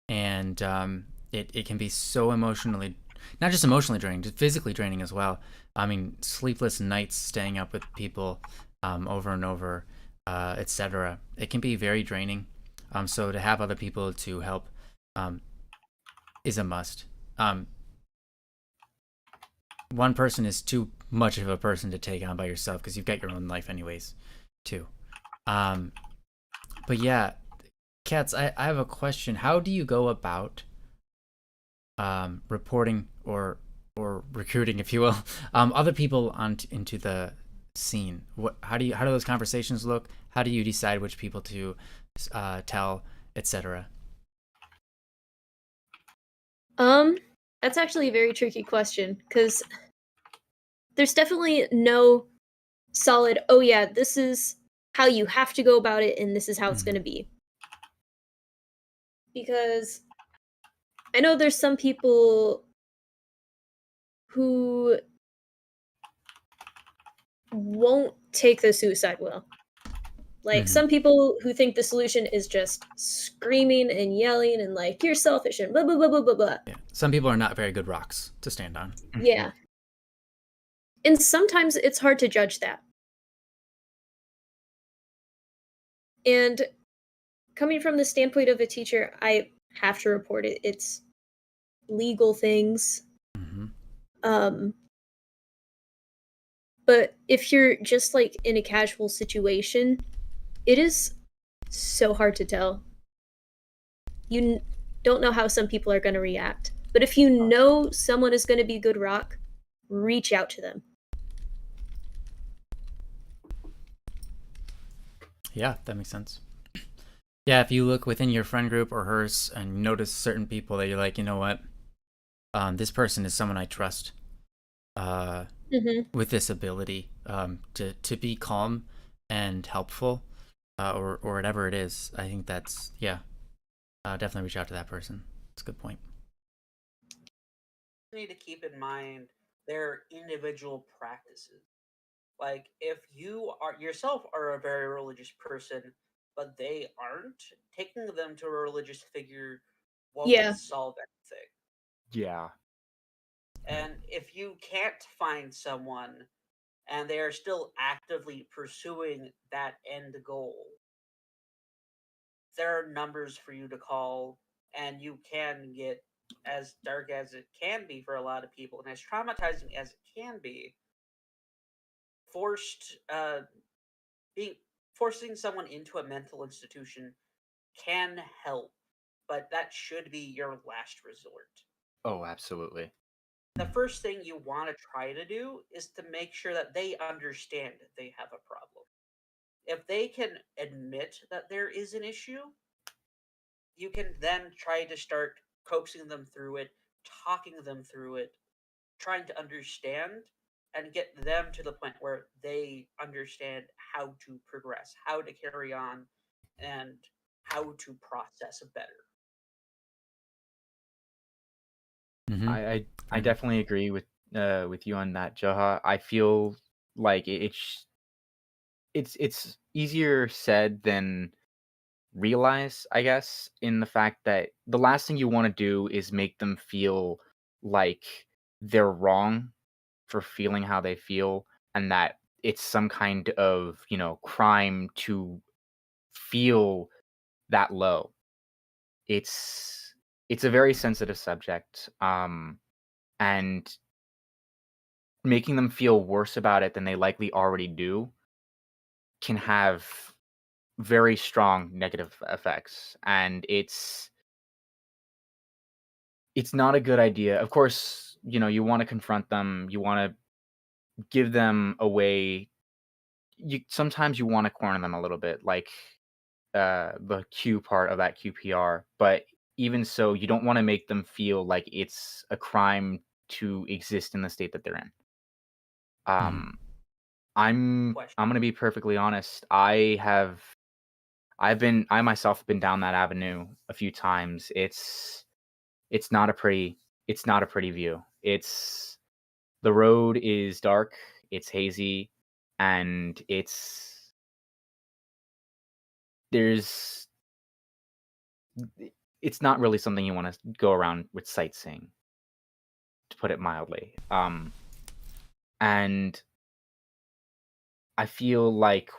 S1: and it can be so emotionally, not just emotionally draining, just physically draining as well. I mean, sleepless nights, staying up with people over and over, etc. It can be very draining. So to have other people to help is a must. One person is too much of a person to take on by yourself because you've got your own life anyways, too. But yeah, Katz, I have a question. How do you go about reporting or recruiting, if you will, other people into the scene? How do those conversations look? How do you decide which people to tell, etc.?
S3: That's actually a very tricky question because there's definitely no solid, oh yeah, this is how you have to go about it and this is how it's going to be. Because I know there's some people who won't take the suicide well. Like some people who think the solution is just screaming and yelling and like you're selfish and blah blah blah blah blah blah.
S1: Yeah. Some people are not very good rocks to stand on.
S3: Yeah. And sometimes it's hard to judge that. And coming from the standpoint of a teacher, I have to report it. It's legal things. But if you're just like in a casual situation, it is so hard to tell. You don't know how some people are going to react. But if you know someone is going to be good rock, reach out to them.
S1: Yeah, that makes sense. Yeah, if you look within your friend group or hers and notice certain people that you're like, you know what, this person is someone I trust with this ability to be calm and helpful or whatever it is, I think that's, definitely reach out to that person. That's a good point.
S5: You need to keep in mind their individual practices. Like if you yourself are a very religious person, but they aren't, taking them to a religious figure won't solve anything.
S8: Yeah.
S5: And if you can't find someone and they are still actively pursuing that end goal, there are numbers for you to call, and you can get as dark as it can be for a lot of people and as traumatizing as it can be. Forcing someone into a mental institution can help, but that should be your last resort.
S8: Oh, absolutely.
S5: The first thing you want to try to do is to make sure that they understand they have a problem. If they can admit that there is an issue, you can then try to start coaxing them through it, talking them through it, trying to understand and get them to the point where they understand how to progress, how to carry on, and how to process better.
S8: I definitely agree with you on that, Joha. I feel like it's easier said than realize, I guess, in the fact that the last thing you want to do is make them feel like they're wrong for feeling how they feel, and that it's some kind of, crime to feel that low. It's a very sensitive subject, and making them feel worse about it than they likely already do can have very strong negative effects, and it's not a good idea. Of course, you want to confront them, you want to give them a way. Sometimes you want to corner them a little bit, like the Q part of that QPR, but even so, you don't want to make them feel like it's a crime to exist in the state that they're in. I'm gonna be perfectly honest. I myself have been down that avenue a few times. It's not a pretty view. The road is dark, it's hazy, and it's not really something you want to go around with sightseeing, to put it mildly. And I feel like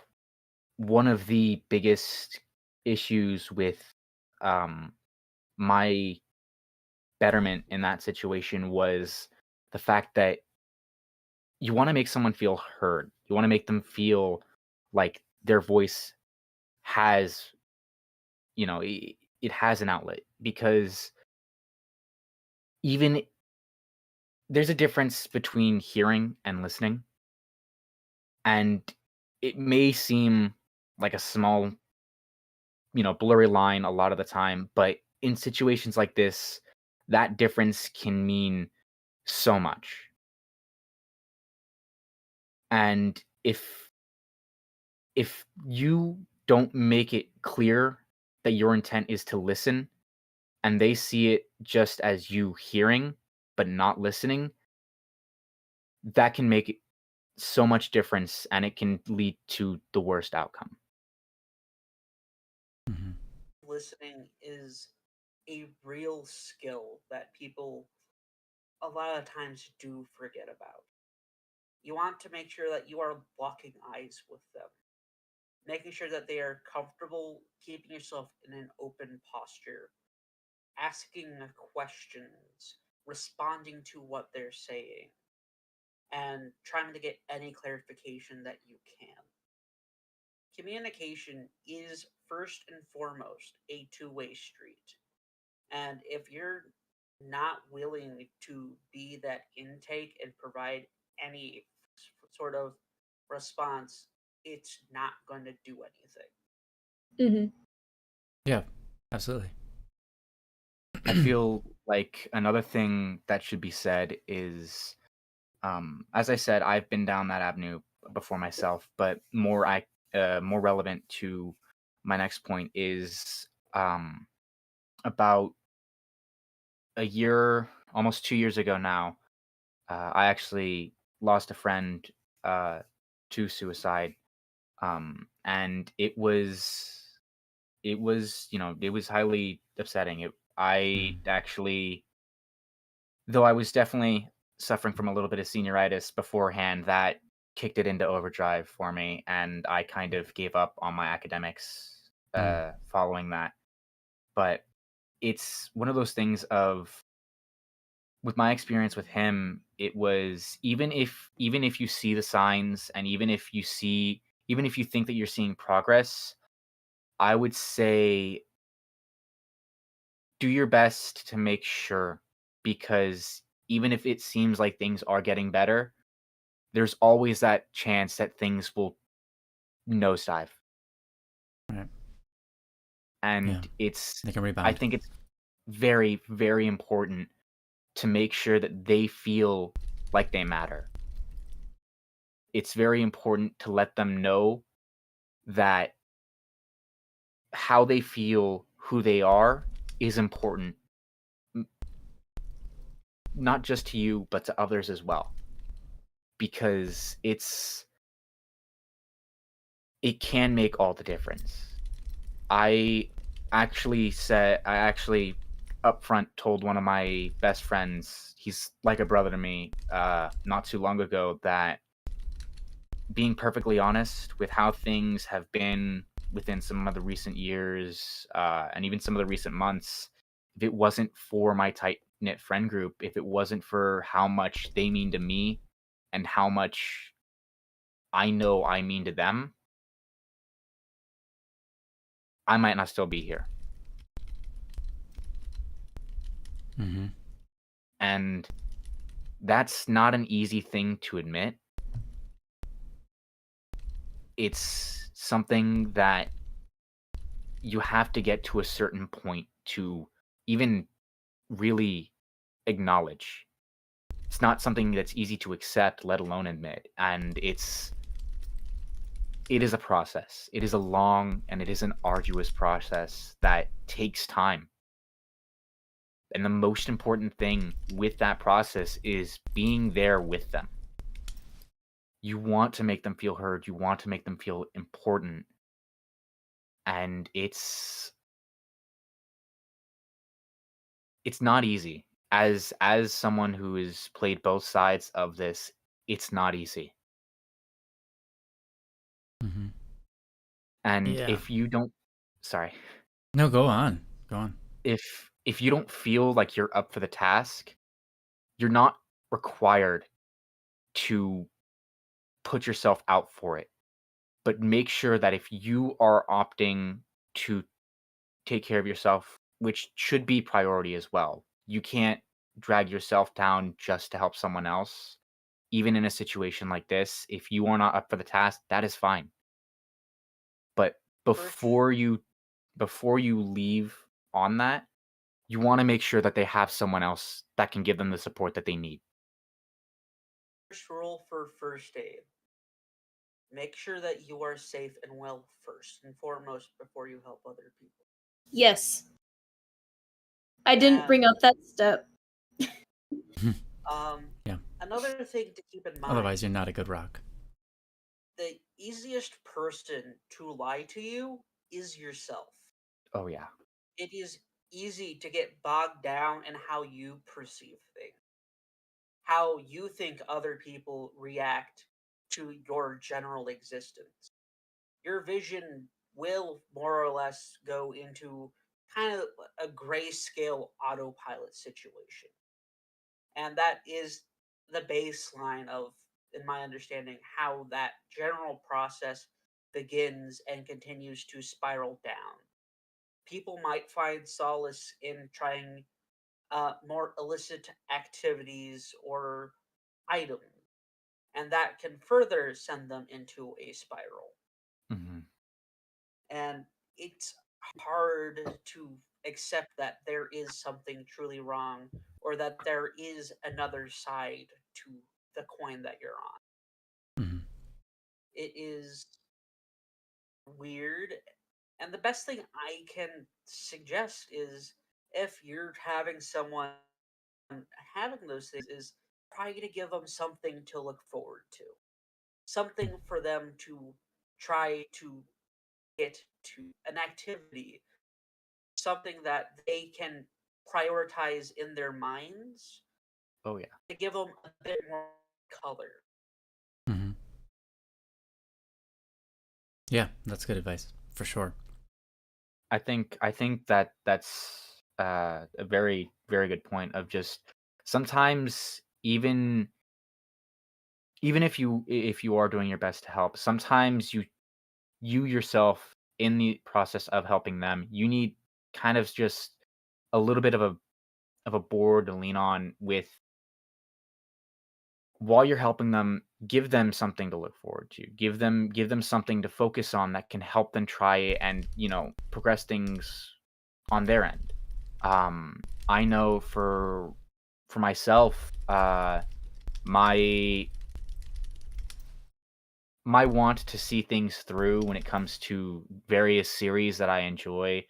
S8: one of the biggest issues with my betterment in that situation was the fact that you want to make someone feel heard. You want to make them feel like their voice has, it has an outlet, because even there's a difference between hearing and listening. And it may seem like a small, blurry line a lot of the time, but in situations like this, that difference can mean so much. And if you don't make it clear that your intent is to listen, and they see it just as you hearing but not listening, that can make it so much difference, and it can lead to the worst outcome.
S5: Listening is a real skill that people a lot of times do forget about. You want to make sure that you are locking eyes with them, making sure that they are comfortable, keeping yourself in an open posture, asking questions, responding to what they're saying, and trying to get any clarification that you can. Communication is first and foremost a two-way street. And if you're not willing to be that intake and provide any sort of response, it's not going to do anything.
S1: Yeah, absolutely.
S8: I feel like another thing that should be said is, as I said, I've been down that avenue before myself, but more relevant to my next point is about a year, almost 2 years ago now, I actually lost a friend to suicide, and it was it was highly upsetting. I actually, though I was definitely suffering from a little bit of senioritis beforehand, that kicked it into overdrive for me, and I kind of gave up on my academics following that. But it's one of those things of, with my experience with him, it was, even if you see the signs, and even if you think that you're seeing progress, I would say do your best to make sure, because even if it seems like things are getting better, there's always that chance that things will nosedive.
S1: Right.
S8: And
S1: They can rebound.
S8: I think it's very, very important to make sure that they feel like they matter. It's very important to let them know that how they feel, who they are, is important, not just to you, but to others as well. Because it can make all the difference. I actually upfront told one of my best friends, he's like a brother to me, not too long ago, that being perfectly honest with how things have been within some of the recent years, and even some of the recent months, if it wasn't for my tight knit friend group, if it wasn't for how much they mean to me and how much I know I mean to them, I might not still be here.
S1: Mm-hmm.
S8: And that's not an easy thing to admit. It's something that you have to get to a certain point to even really acknowledge. It's not something that's easy to accept, let alone admit. And it is a process. It is a long and it is an arduous process that takes time. And the most important thing with that process is being there with them. You want to make them feel heard. You want to make them feel important. And it's not easy. As someone who has played both sides of this, it's not easy.
S1: Mm-hmm.
S8: And
S1: Yeah.
S8: if you don't sorry.
S1: No, go on. Go on.
S8: If you don't feel like you're up for the task, you're not required to put yourself out for it. But make sure that if you are opting to take care of yourself, which should be priority as well, you can't drag yourself down just to help someone else. Even in a situation like this, if you are not up for the task, that is fine. But before you leave on that, you want to make sure that they have someone else that can give them the support that they need.
S5: First rule for first aid: make sure that you are safe and well first and foremost before you help other people.
S3: Yes. I didn't bring up that step.
S1: Yeah.
S5: Another thing to keep in mind:
S1: Otherwise, you're not a good rock.
S5: the easiest person to lie to you is yourself.
S8: Oh yeah.
S5: It is easy to get bogged down in how you perceive things, how you think other people react to your general existence. Your vision will more or less go into kind of a grayscale autopilot situation. And that is the baseline of, in my understanding, how that general process begins and continues to spiral down. People might find solace in trying more illicit activities or items, and that can further send them into a spiral.
S8: Mm-hmm.
S5: And it's hard to accept that there is something truly wrong or that there is another side to the coin that you're on.
S1: Mm-hmm.
S5: It is weird, and the best thing I can suggest is, if you're having someone having those things, is try to give them something to look forward to, something for them to try to get to, an activity, something that they can prioritize in their minds
S8: Oh yeah.
S5: to give them a bit more color.
S1: Mm-hmm. Yeah, that's good advice for sure.
S8: I think that that's a very very good point of just sometimes even if you are doing your best to help, sometimes you yourself in the process of helping them, you need kind of just a little bit of a board to lean on with while you're helping them. Give them something to look forward to. Give them something to focus on that can help them try and progress things on their end. I know for myself, my want to see things through when it comes to various series that I enjoy,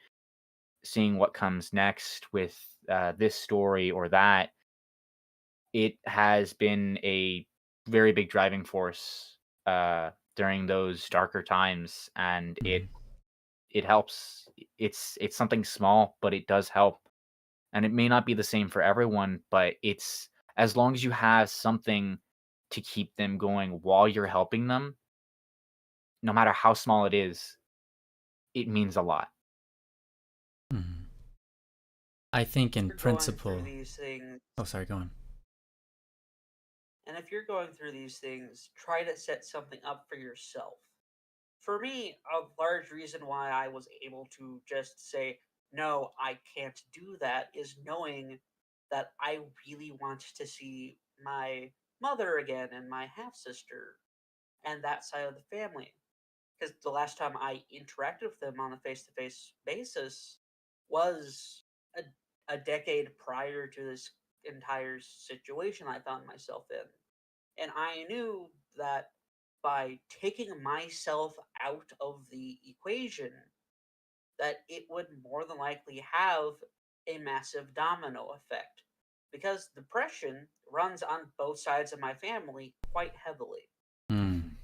S8: seeing what comes next with this story or that, it has been a very big driving force during those darker times, and
S1: Mm-hmm.
S8: it helps. It's something small, but it does help. And it may not be the same for everyone, but it's as long as you have something to keep them going while you're helping them, no matter how small it is, it means a lot.
S1: Mhm. I think in
S5: You're going through
S1: principle.
S5: these things,
S1: Oh, sorry, go on.
S5: and if you're going through these things, try to set something up for yourself. For me, a large reason why I was able to just say, no, I can't do that, is knowing that I really want to see my mother again and my half sister and that side of the family. Because the last time I interacted with them on a face to face basis was a, a decade prior to this entire situation I found myself in. And I knew that by taking myself out of the equation, that it would more than likely have a massive domino effect. Because depression runs on both sides of my family quite heavily.
S1: Mm.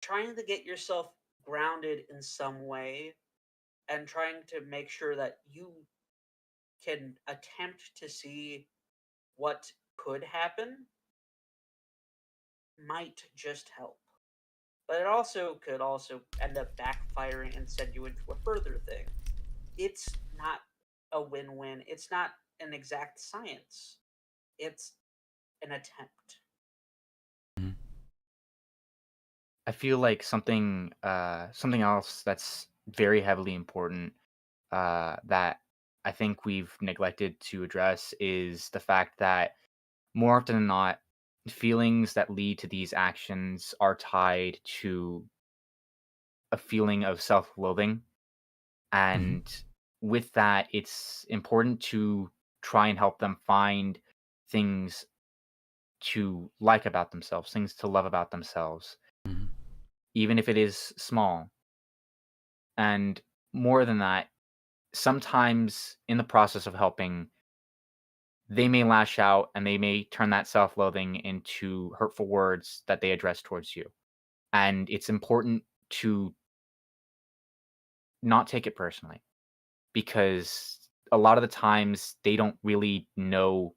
S5: Trying to get yourself grounded in some way and trying to make sure that you can attempt to see what could happen might just help. But it also could also end up backfiring and send you into a further thing. It's not a win-win. It's not an exact science. It's an attempt.
S1: Mhm.
S8: I feel like something else that's very heavily important that I think we've neglected to address is the fact that more often than not, feelings that lead to these actions are tied to a feeling of self-loathing. And with that, it's important to try and help them find things to like about themselves, things to love about themselves,
S1: Mhm.
S8: even if it is small. And more than that, sometimes in the process of helping, they may lash out and they may turn that self-loathing into hurtful words that they address towards you. And it's important to not take it personally because a lot of the times they don't really know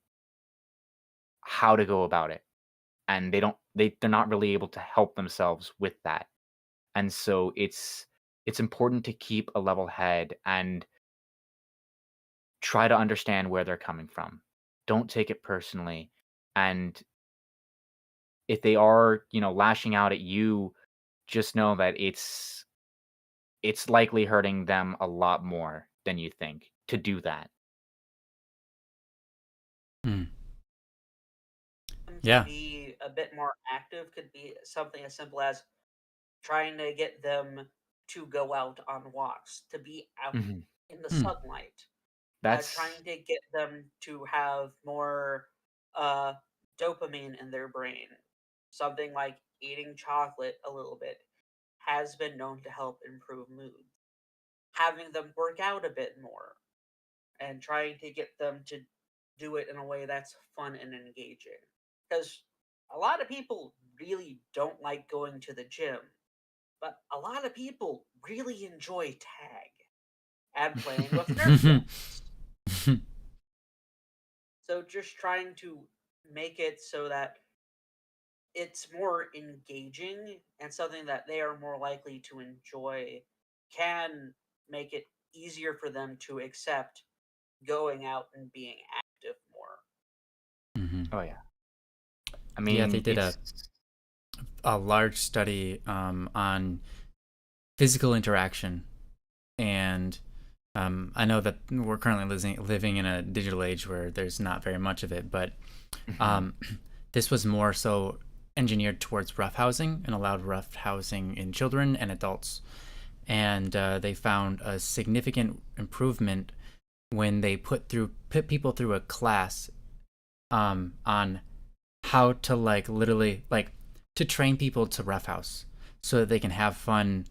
S8: how to go about it and they're not really able to help themselves with that. And so it's important to keep a level head and try to understand where they're coming from. Don't take it personally. And if they are, lashing out at you, just know that it's likely hurting them a lot more than you think to do that.
S1: Mm.
S5: To
S1: Yeah.
S5: be a bit more active could be something as simple as trying to get them to go out on walks, to be out
S8: Mhm.
S5: in the
S1: Mm.
S5: sunlight,
S8: That's
S5: trying to get them to have more uh, dopamine in their brain. Something like eating chocolate a little bit has been known to help improve mood. Having them work out a bit more and trying to get them to do it in a way that's fun and engaging. Because a lot of people really don't like going to the gym, but a lot of people really enjoy tag and playing with Nerf guns. So just trying to make it so that it's more engaging and something that they are more likely to enjoy can make it easier for them to accept going out and being active more.
S1: Mhm.
S8: Oh yeah. I
S1: Yeah, they
S8: mean,
S1: did a large study on physical interaction, and I know that we're currently living in a digital age where there's not very much of it, but
S8: Mhm.
S1: this was more so engineered towards roughhousing and allowed roughhousing in children and adults. And they found a significant improvement when they put people through a class on how to literally to train people to roughhouse so that they can have fun,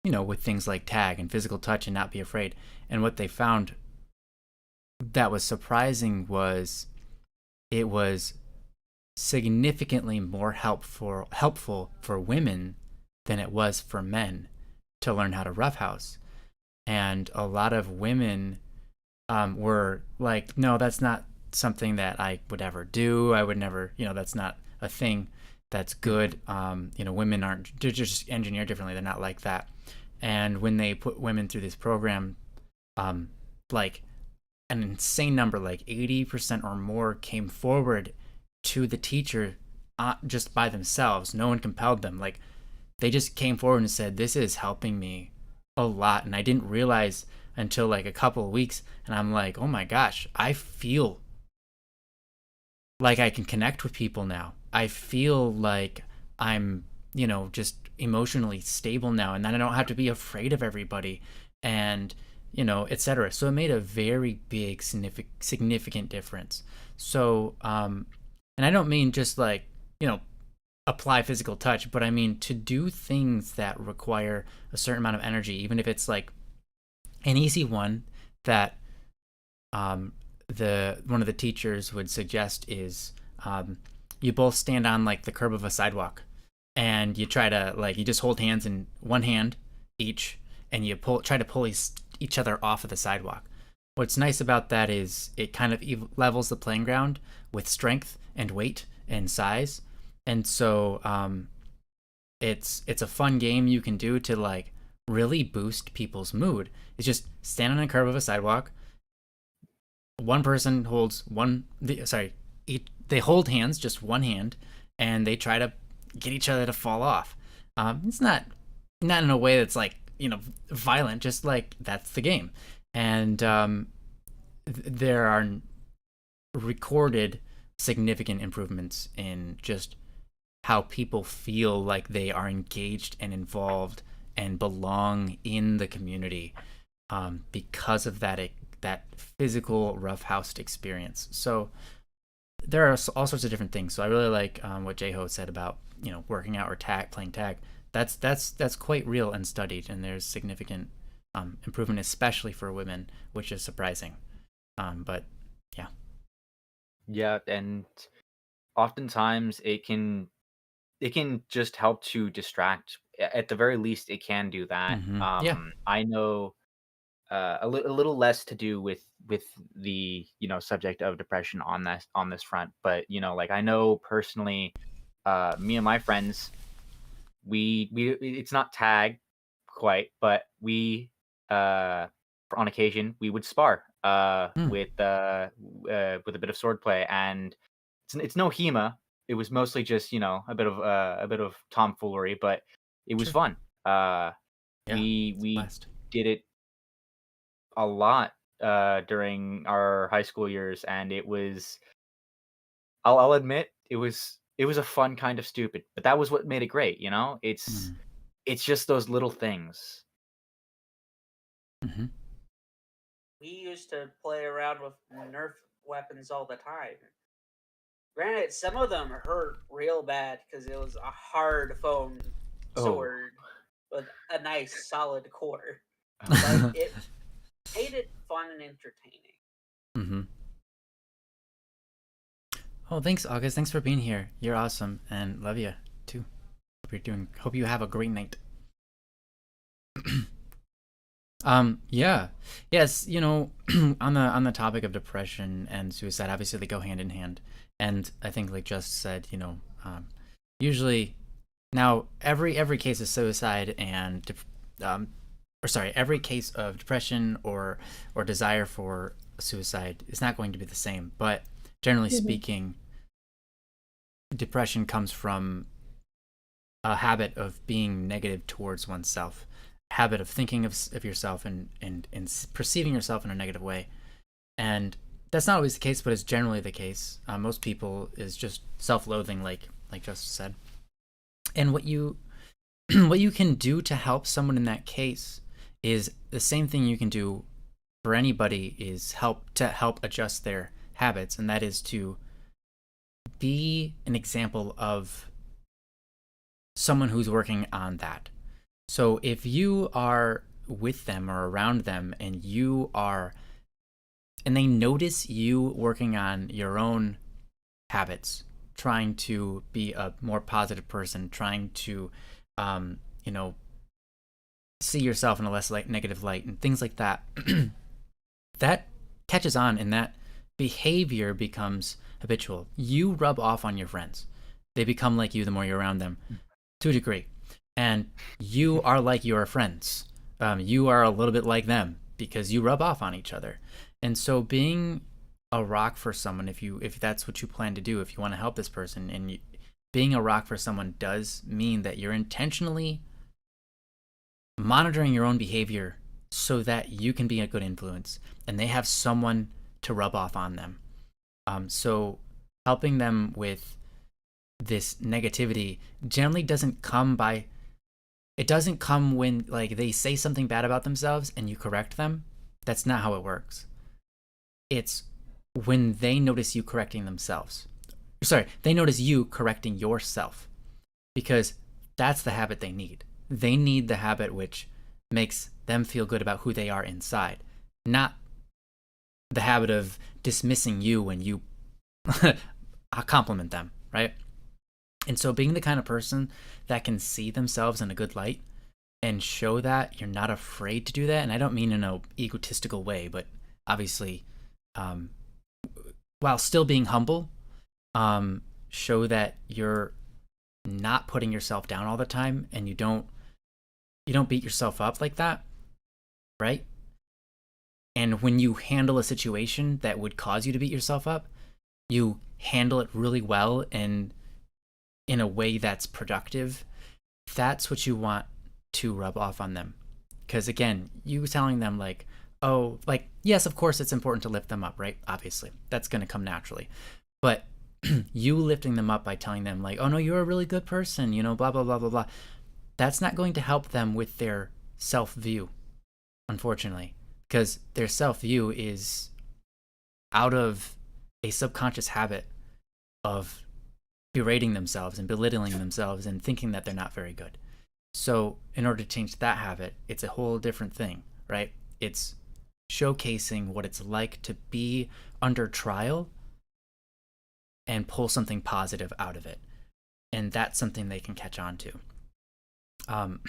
S1: with things like tag and physical touch and not be afraid. And what they found that was surprising was it was significantly more helpful for women than it was for men to learn how to roughhouse. And a lot of women were like, no, that's not something that I would ever do. I would never, that's not a thing. that's good. Women aren't, they're just engineered differently. They're not like that. And when they put women through this program, like an insane number, like 80% or more, came forward to the teacher just by themselves. No one compelled them. Like, they just came forward and said, this is helping me a lot. And I didn't realize until like a couple of weeks. And I'm like, oh my gosh, I feel like I can connect with people now. I feel like I'm, just emotionally stable now, and then I don't have to be afraid of everybody, and etc. So it made a very big significant difference. So and I don't mean just like apply physical touch, but I mean to do things that require a certain amount of energy, even if it's like an easy one that one of the teachers would suggest is you both stand on like the curb of a sidewalk, and you try to you just hold hands in one hand each, and you try to pull each other off of the sidewalk. What's nice about that is it kind of levels the playing ground with strength and weight and size, and so it's a fun game you can do to like really boost people's mood. It's just stand on the curb of a sidewalk. One person holds they hold hands, just one hand, and they try to get each other to fall off. It's not in a way that's like violent, just like that's the game. And there are recorded significant improvements in just how people feel like they are engaged and involved and belong in the community because of that physical roughhoused experience. So there are all sorts of different things. So I really like what J-Ho said about working out or playing tag. That's quite real and studied, and there's significant improvement, especially for women, which is surprising. But
S8: yeah, and oftentimes it can just help to distract. At the very least, it can do that. I know a little less to do with the subject of depression on this front, but I know personally, me and my friends, we it's not tag quite, but we on occasion we would spar with a bit of swordplay, and it's no HEMA. It was mostly just a bit of tomfoolery, but it was fun. We did it a lot during our high school years, and it was, I'll admit, it was a fun kind of stupid, but that was what made it great. It's just those little things.
S1: Mm-hmm.
S5: We used to play around with Nerf weapons all the time. Granted, some of them hurt real bad because it was a hard foam sword with a nice solid core. But it made it fun and entertaining.
S1: Mm-hmm. Oh, thanks, August. Thanks for being here. You're awesome, and love you too. Hope you have a great night. Yes, on the topic of depression and suicide, obviously they go hand in hand. And I think, like Just said, usually now every case of suicide and every case of depression or desire for suicide is not going to be the same. But generally speaking, depression comes from a habit of being negative towards oneself, habit of thinking of yourself and perceiving yourself in a negative way. And that's not always the case, but it's generally the case. Most people is just self-loathing, like Justice said. And what you can do to help someone in that case is the same thing you can do for anybody, is help adjust their habits, and that is to be an example of someone who's working on that. So if you are with them or around them and they notice you working on your own habits, trying to be a more positive person, trying to, see yourself in a less negative light and things like that, that catches on and that behavior becomes habitual. You rub off on your friends. They become like you the more you're around them, to a degree. And you are like your friends. You are a little bit like them because you rub off on each other. And so being a rock for someone, if that's what you plan to do, if you want to help this person, and being a rock for someone does mean that you're intentionally monitoring your own behavior so that you can be a good influence and they have someone to rub off on them. So helping them with this negativity generally doesn't come when like they say something bad about themselves and you correct them. That's not how it works. It's when they notice you correcting themselves. Sorry, they notice you correcting yourself, because that's the habit they need. They need the habit which makes them feel good about who they are inside, not the habit of dismissing you when you compliment them, right? And so being the kind of person that can see themselves in a good light and show that you're not afraid to do that, and I don't mean in an egotistical way, but obviously while still being humble, show that you're not putting yourself down all the time, and you don't beat yourself up like that, right? And when you handle a situation that would cause you to beat yourself up, you handle it really well and in a way that's productive. That's what you want to rub off on them. Because again, you telling them like, oh, like, yes, of course it's important to lift them up, right? Obviously, that's going to come naturally. But you lifting them up by telling them like, oh no, you're a really good person, you know, blah, blah, blah, blah, blah. That's not going to help them with their self-view, unfortunately, because their self-view is out of a subconscious habit of berating themselves and belittling themselves and thinking that they're not very good. So in order to change that habit, it's a whole different thing, right? It's showcasing what it's like to be under trial and pull something positive out of it. And that's something they can catch on to.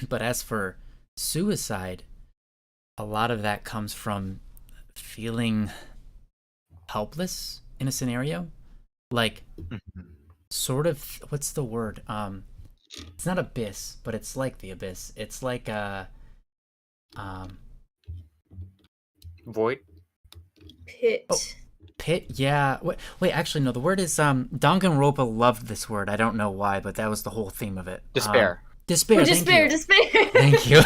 S1: But as for suicide, a lot of that comes from feeling helpless in a scenario. Like, sort of, what's the word? It's not abyss, but it's like the abyss. It's like a
S8: Void.
S3: Pit.
S1: Oh, pit. Yeah. Wait. Actually, no. The word is Danganronpa loved this word. I don't know why, but that was the whole theme of it.
S8: Despair.
S1: Despair.
S3: Despair.
S1: Thank you.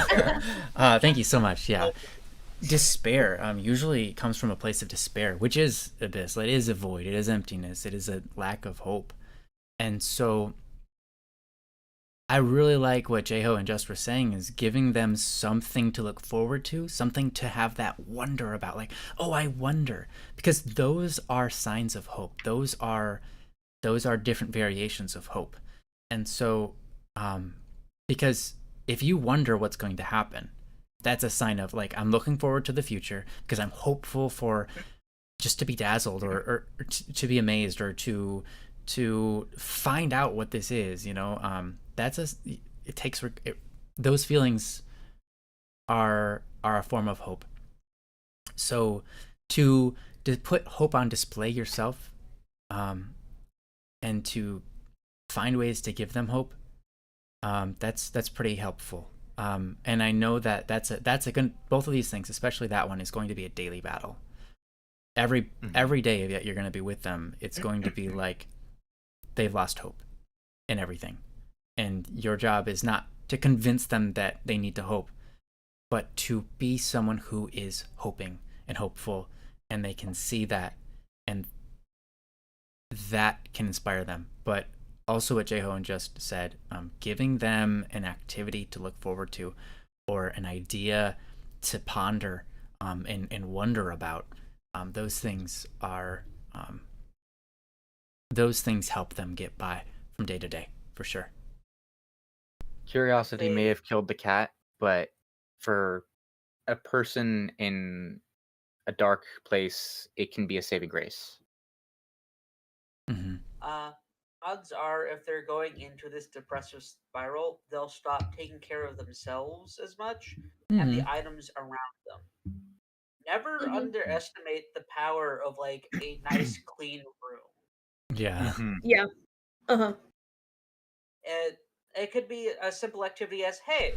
S1: Thank you so much. Yeah. Despair usually comes from a place of despair, which is abyss. It is a void. It is emptiness. It is a lack of hope. And so I really like what Jeho and Just were saying, is giving them something to look forward to, something to have that wonder about, like, oh, I wonder, because those are signs of hope. Those are different variations of hope. And so because if you wonder what's going to happen, that's a sign of like, I'm looking forward to the future because I'm hopeful for just to be dazzled or to be amazed or to find out what this is, you know. Those feelings are a form of hope. So to put hope on display yourself, and to find ways to give them hope, that's pretty helpful. And I know that that's a good, both of these things, especially that one, is going to be a daily battle. Every day that you're going to be with them, it's going to be like they've lost hope in everything. And your job is not to convince them that they need to hope, but to be someone who is hoping and hopeful, and they can see that, and that can inspire them. But also what Jeho and Just said, giving them an activity to look forward to, or an idea to ponder and wonder about, those things help them get by from day to day, for sure.
S8: Curiosity may have killed the cat, but for a person in a dark place, it can be a saving grace.
S1: Mm-hmm.
S5: Odds are, if they're going into this depressive spiral, they'll stop taking care of themselves as much and the items around them. Never underestimate the power of like a nice, clean room.
S1: Yeah.
S3: Yeah.
S5: It could be a simple activity as, hey,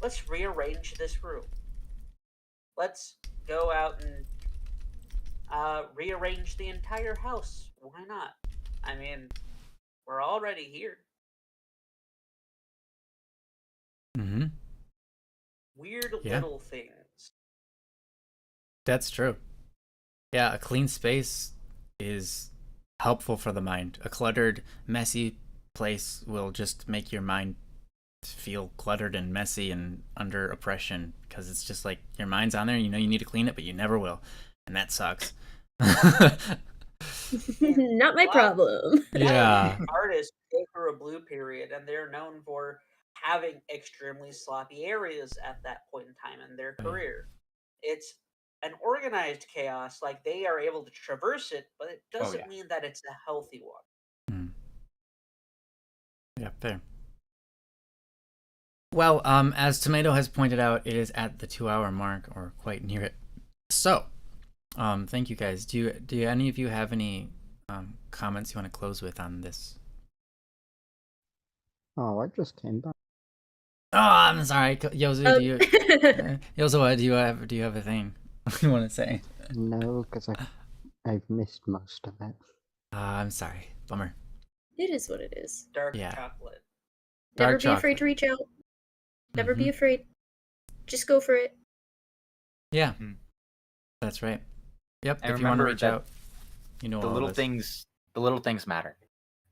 S5: let's rearrange this room. Let's go out and rearrange the entire house. Why not? I mean, we're already here.
S1: Mm-hmm.
S5: Weird
S1: Yeah.
S5: little things.
S1: That's true. Yeah, a clean space is helpful for the mind. A cluttered, messy place will just make your mind feel cluttered and messy and under oppression, because it's just like your mind's on there, you know you need to clean it, but you never will. And that sucks.
S3: Not my problem.
S1: Yeah.
S5: Artists go through a blue period, and they're known for having extremely sloppy areas at that point in time in their career. It's an organized chaos, like they are able to traverse it, but it doesn't mean that it's a healthy one.
S1: Yeah, fair. Well, as Tomato has pointed out, it is at the 2-hour mark, or quite near it. So, thank you guys. Do any of you have any comments you want to close with on this?
S2: Oh, I just came back.
S1: Oh, I'm sorry, Yozu. Do you, Yozu, do you have a thing you want to say?
S2: No, because I've missed most of it.
S1: I'm sorry, bummer.
S3: It is what it is.
S5: Dark chocolate.
S3: Never
S1: Dark
S3: be afraid
S1: chocolate.
S3: to reach out. Never be afraid. Just go for it.
S1: Yeah, that's right. Yep.
S8: And
S1: if you want to
S8: remember
S1: reach
S8: that
S1: out, you know,
S8: the
S1: all
S8: little
S1: of us.
S8: things, the little things matter.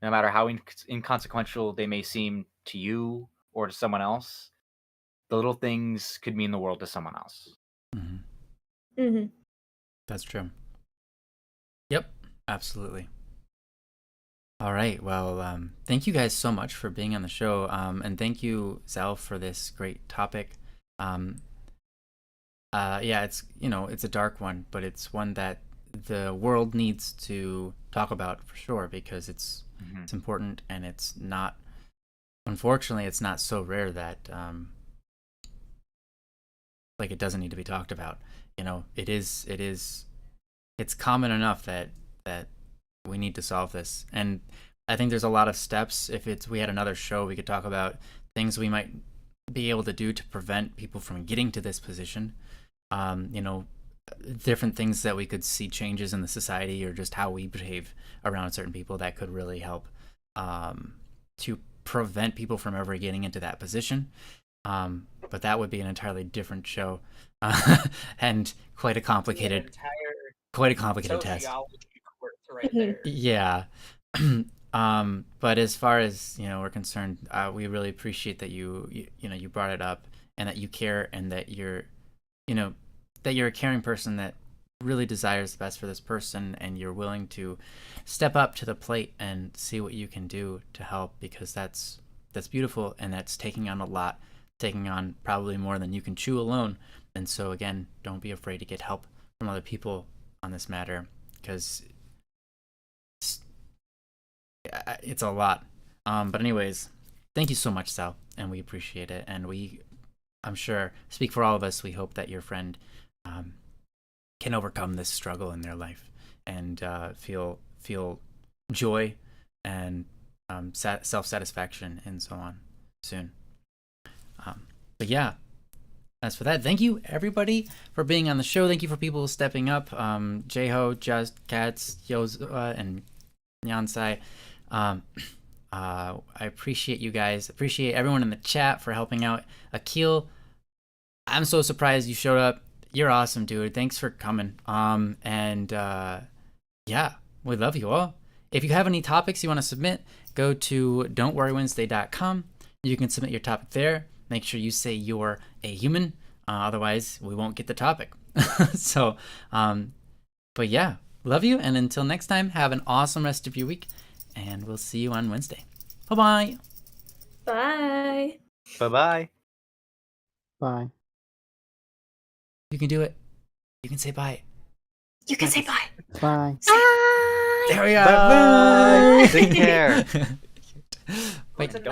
S8: No matter how inconsequential they may seem to you or to someone else, the little things could mean the world to someone else.
S1: That's true. Yep, absolutely. All right. Well, thank you guys so much for being on the show, and thank you, Zal, for this great topic. Yeah, it's it's a dark one, but it's one that the world needs to talk about for sure, because it's important, and it's not. Unfortunately, it's not so rare that like it doesn't need to be talked about. It is. It's common enough that we need to solve this, and I think there's a lot of steps. If we had another show, we could talk about things we might be able to do to prevent people from getting to this position. Different things that we could see changes in the society, or just how we behave around certain people that could really help to prevent people from ever getting into that position. But that would be an entirely different show, and quite a complicated test.
S5: Right there.
S1: Yeah. But as far as we're concerned, we really appreciate that you brought it up, and that you care, and that you're a caring person that really desires the best for this person, and you're willing to step up to the plate and see what you can do to help, because that's beautiful, and that's taking on a lot, taking on probably more than you can chew alone. And so again, don't be afraid to get help from other people on this matter, because it's a lot. But anyways, thank you so much, Sal, and we appreciate it, and I'm sure, speak for all of us, we hope that your friend can overcome this struggle in their life, and feel joy and self-satisfaction and so on soon. But yeah, as for that, thank you everybody for being on the show. Thank you for people stepping up. Jeho, Just Cats, Yoza, and Nyansai. I appreciate you guys. Appreciate everyone in the chat for helping out. Akil, I'm so surprised you showed up. You're awesome, dude. Thanks for coming. Yeah, we love you all. If you have any topics you want to submit, go to don'tworrywednesday.com. You can submit your topic there. Make sure you say you're a human. Otherwise, we won't get the topic. So, but yeah, love you. And until next time, have an awesome rest of your week. And we'll see you on Wednesday. Bye-bye.
S3: Bye.
S8: Bye-bye.
S2: Bye.
S1: You can do it. You can say bye.
S3: You can say bye.
S2: Bye.
S6: Bye.
S1: There we go.
S8: Bye. Take care.
S1: Wait,
S5: Don't